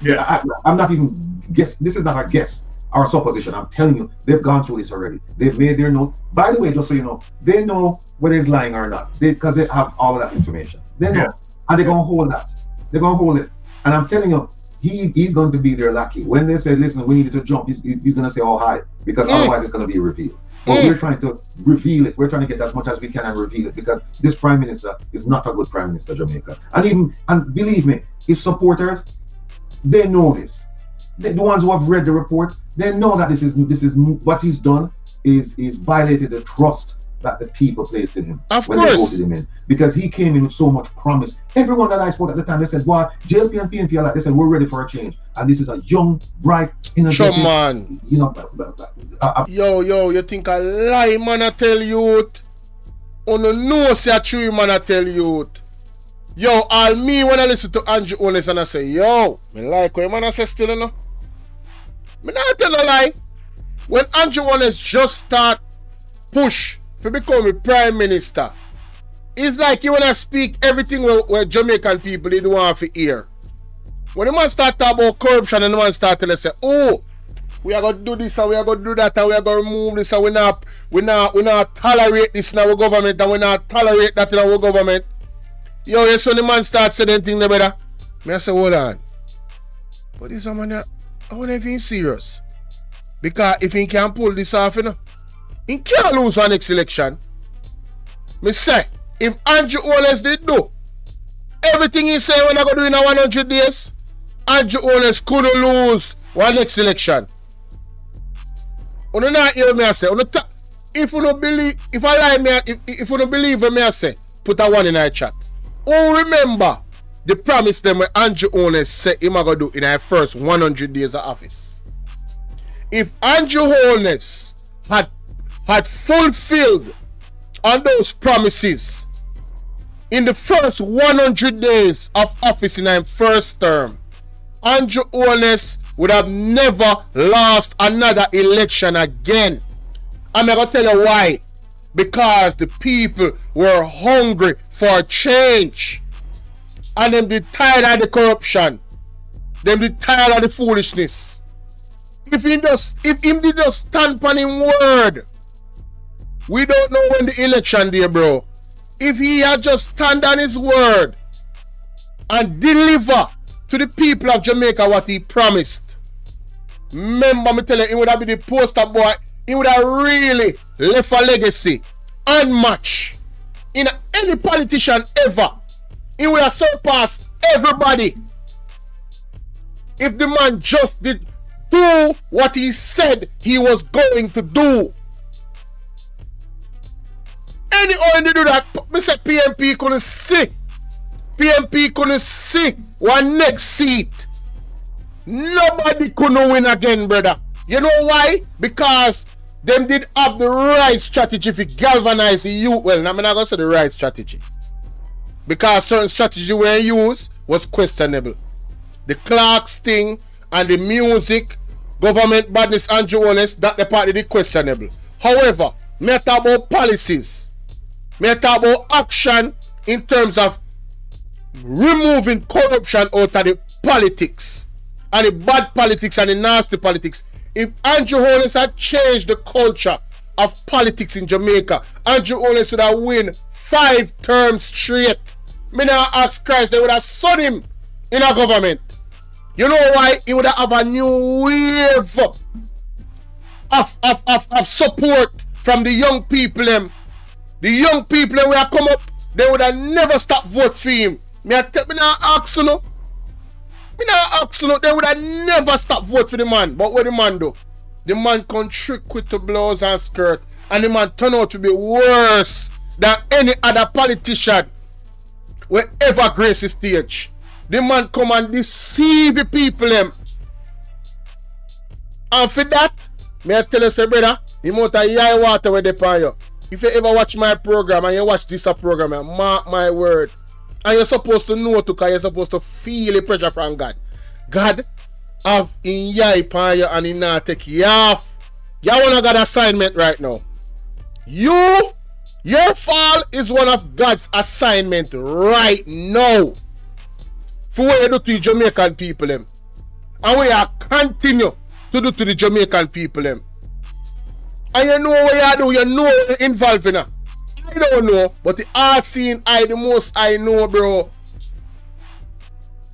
Speaker 4: Yes.
Speaker 6: I'm not even guess. This is not a guess or supposition. I'm telling you, they've gone through this already. They've made their note. By the way, just so you know, they know whether it's lying or not, because they have all of that information. They know, and they're going to hold that. They're going to hold it. And I'm telling you, he's going to be their lackey. When they say, listen, we need to jump, he's going to say, oh, hi, because otherwise it's going to be revealed. But we're trying to reveal it. We're trying to get as much as we can and reveal it, because this Prime Minister is not a good Prime Minister, Jamaica. And believe me, his supporters, they know this. The ones who have read the report, they know that this is what he's done is violated the trust that the people placed in him when they voted him in, because he came in with so much promise. Everyone that I spoke at the time, they said, "Well, JLP and PNP are like," they said, "We're ready for a change." And this is a young, bright, energetic, you know.
Speaker 1: Yo, you think a lie, man? I tell you, on the nose, say true, man. I tell you. Yo, all me when I listen to Andrew Holness and I say, yo, me like what man I say still, you know. Me not tell a lie. When Andrew Holness just start push to become a Prime Minister, it's like you wanna speak everything where Jamaican people they don't want to hear. When the man start talking about corruption and the man start telling us, say, oh, we are gonna do this and we are gonna do that and we are gonna remove this and we not tolerate this in our government and we not tolerate that in our government. Yo, yes, when the man starts saying anything there, brother, me I say, hold on. But this man, I want to be serious. Because if he can't pull this off, you know, he can't lose one next election. Me say, if Andrew Holness did do everything he said when I go do in 100 days, Andrew Holness couldn't lose one next election. You know not hear me I say. If you don't believe, if I lie me, if you don't believe me I say, put a one in our chat. who remember the promise them when Andrew Holness said him gonna do in our first 100 days of office? If Andrew Holness had fulfilled on those promises in the first 100 days of office in our first term, Andrew Holness would have never lost another election again. I'm going to tell you why. Because the people were hungry for change. And them they tired of the corruption. Them they tired of the foolishness. If him did just stand on him word, we don't know when the election day, bro. If he had just stand on his word and deliver to the people of Jamaica what he promised, remember me tell you, he would have been the poster boy. He would have really left a legacy unmatched in any politician ever. He would have surpassed everybody if the man just did do what he said he was going to do. Any how they do that, me say PMP couldn't see. PMP couldn't see one next seat. Nobody couldn't win again, brother. You know why? Because them did have the right strategy to galvanize the youth. Well, I'm not going to say the right strategy. Because certain strategy we used was questionable. The Clarks thing and the music, government badness, Andrew Holness, that the part did questionable. However, me talk about policies. Me talk about action in terms of removing corruption out of the politics. And the bad politics and the nasty politics. If Andrew Holness had changed the culture of politics in Jamaica, Andrew Holness would have won 5 terms straight. Me now ask Christ, they would have sold him in a government. You know why? He would have a new wave of support from the young people. The young people who have come up, they would have never stopped vote for him. Me now ask you no. They would have never stopped vote for the man. But what the man do? The man can trick with the blouse and skirt, and the man turn out to be worse than any other politician will ever grace the stage. The man come and deceive the people. And for that, may I tell you, say, brother, you must have yai water with the pan. If you ever watch my program and you watch this program, mark my word. And you're supposed to know to, because you're supposed to feel the pressure from God. God have in yai pan and in not take you off. You wanna got assignment right now. Your fall is one of God's assignment right now. For what you do to the Jamaican people. And we are continue to do to the Jamaican people. And you know what you do, you know what you're involved in. I don't know, but the art scene, the most I know, bro.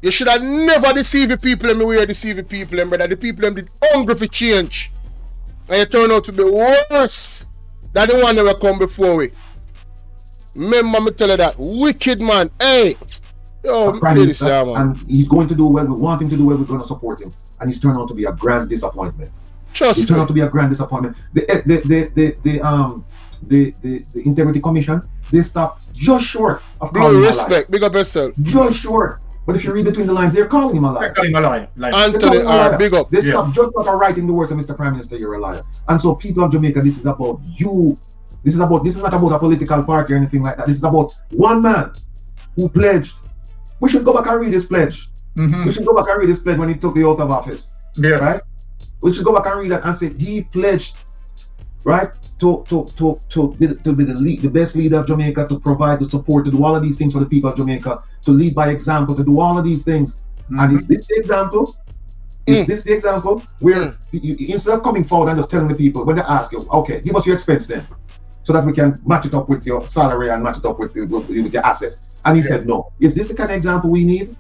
Speaker 1: You should have never deceived the people the way you deceive the people, brother. The people did hungry for change. And you turn out to be worse than the one that will come before we. Remember me tell you that. Wicked man. Hey. Yo, this,
Speaker 6: and he's going to do well. We want him to do well. We're going to support him. And he's turned out to be a grand disappointment.
Speaker 1: Trust
Speaker 6: turned out to be a grand disappointment. The Integrity Commission, they stopped just short of calling him a liar.
Speaker 1: Big up yourself.
Speaker 6: Just short. But if you read between the lines, they're calling him a liar.
Speaker 4: They're calling him a liar.
Speaker 1: Anthony, big up.
Speaker 6: They stopped just not writing the words of Mr. Prime Minister, you're a liar. And so people of Jamaica, this is about you. This is not about a political party or anything like that. This is about one man who pledged. We should go back and read his pledge. We should go back and read his pledge when he took the oath of office.
Speaker 4: Yes.
Speaker 6: Right? We should go back and read that and say he pledged, right, to be the best leader of Jamaica, to provide the support, to do all of these things for the people of Jamaica, to lead by example, to do all of these things. And is this the example? Is this the example where you, instead of coming forward and just telling the people, when they ask you, okay, give us your expense then, so that we can match it up with your salary and match it up with your assets. And he said no. Is this the kind of example we need?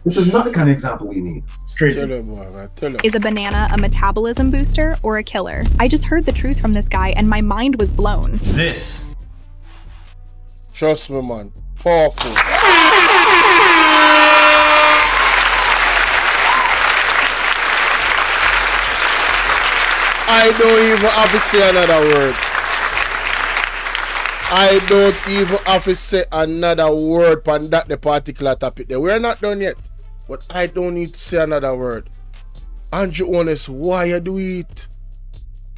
Speaker 6: This is not the kind of example we need.
Speaker 15: Is a banana a metabolism booster or a killer? I just heard the truth from this guy and my mind was blown.
Speaker 13: This.
Speaker 1: Trust me, man. Powerful. I don't even have to say another word. I don't even have to say another word on that the particular topic there. We're not done yet. But I don't need to say another word. Andrew Holness, why you do it?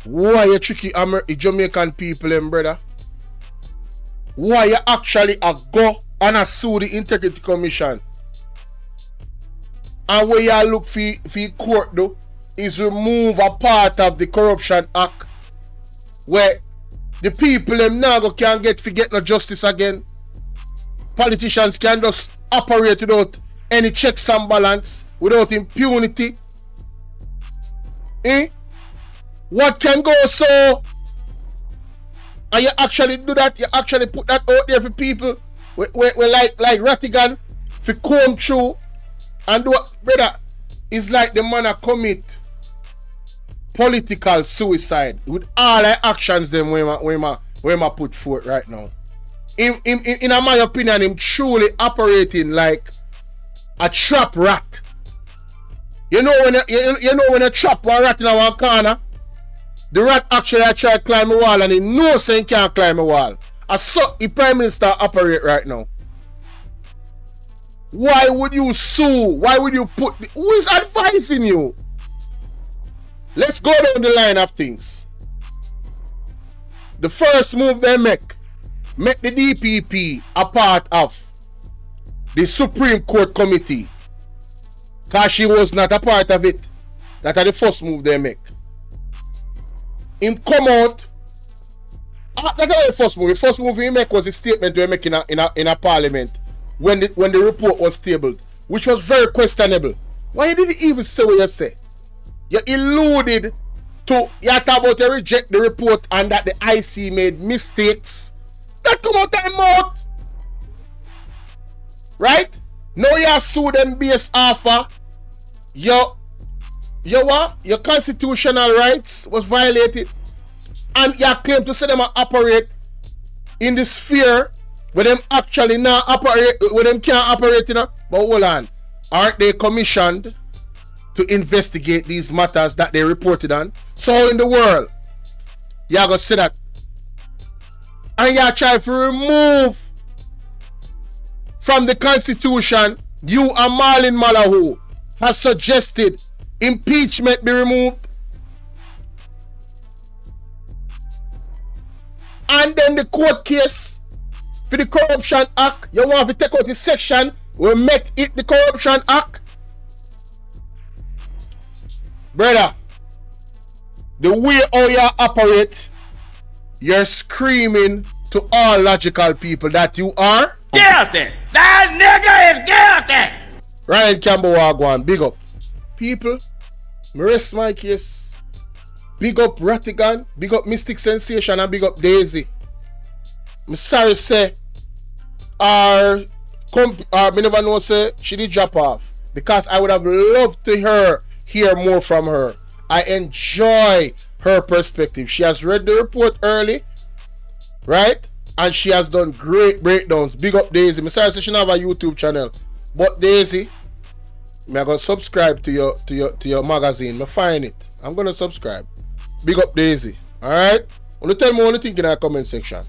Speaker 1: Why you tricky Jamaican people, brother? Why you actually go and sue the Integrity Commission? And where you look for court though is remove a part of the Corruption Act where the people them now can't get no justice again. Politicians can just operate without any checks and balance, without impunity. What can go so? And you actually do that, you actually put that out there for people we like Rattigan for come through and do what, brother, it's like the man a commit political suicide with all the actions them where ma put forth right now. In my opinion, him truly operating like a trap rat. You know when you trap one rat in one corner, the rat actually try to climb a wall and he knows he can't climb a wall. And so the Prime Minister operate right now. Why would you sue? Why would you who is advising you? Let's go down the line of things. The first move they make the DPP a part of the Supreme Court Committee. Because she was not a part of it. That are the first move they make. Him come out. That was the first move. The first move he make was a statement they make in a parliament when the report was tabled, which was very questionable. Why did he even say what you say? You alluded to you talk about you reject the report and that the IC made mistakes. That come out time out. Right? Now you sue them based off your constitutional rights was violated. And you claim to say them operate in the sphere where them actually not operate, where them can't operate, But hold on. Aren't they commissioned to investigate these matters that they reported on? So in the world, you gonna say that. And you try to remove from the Constitution, you and Marlon Malahoo has suggested impeachment be removed. And then the court case for the Corruption Act, you want to take out the section will make it the Corruption Act. Brother, the way how you operate, you're screaming to all logical people that you are
Speaker 14: guilty. That nigga is guilty.
Speaker 1: Ryan Campbell Wagwan, big up. People, me rest my case. Big up Rattigan, big up Mystic Sensation, and big up Daisy. I'm sorry say, me never know say she did drop off because I would have loved to hear more from her. I enjoy her perspective. She has read the report early, right? And she has done great breakdowns. Big up Daisy. I'm sorry say she don't have a YouTube channel, but Daisy, I'm gonna subscribe to your magazine. I find it. I'm gonna subscribe. Big up Daisy. Alright? Want to tell me what you think in the comment section.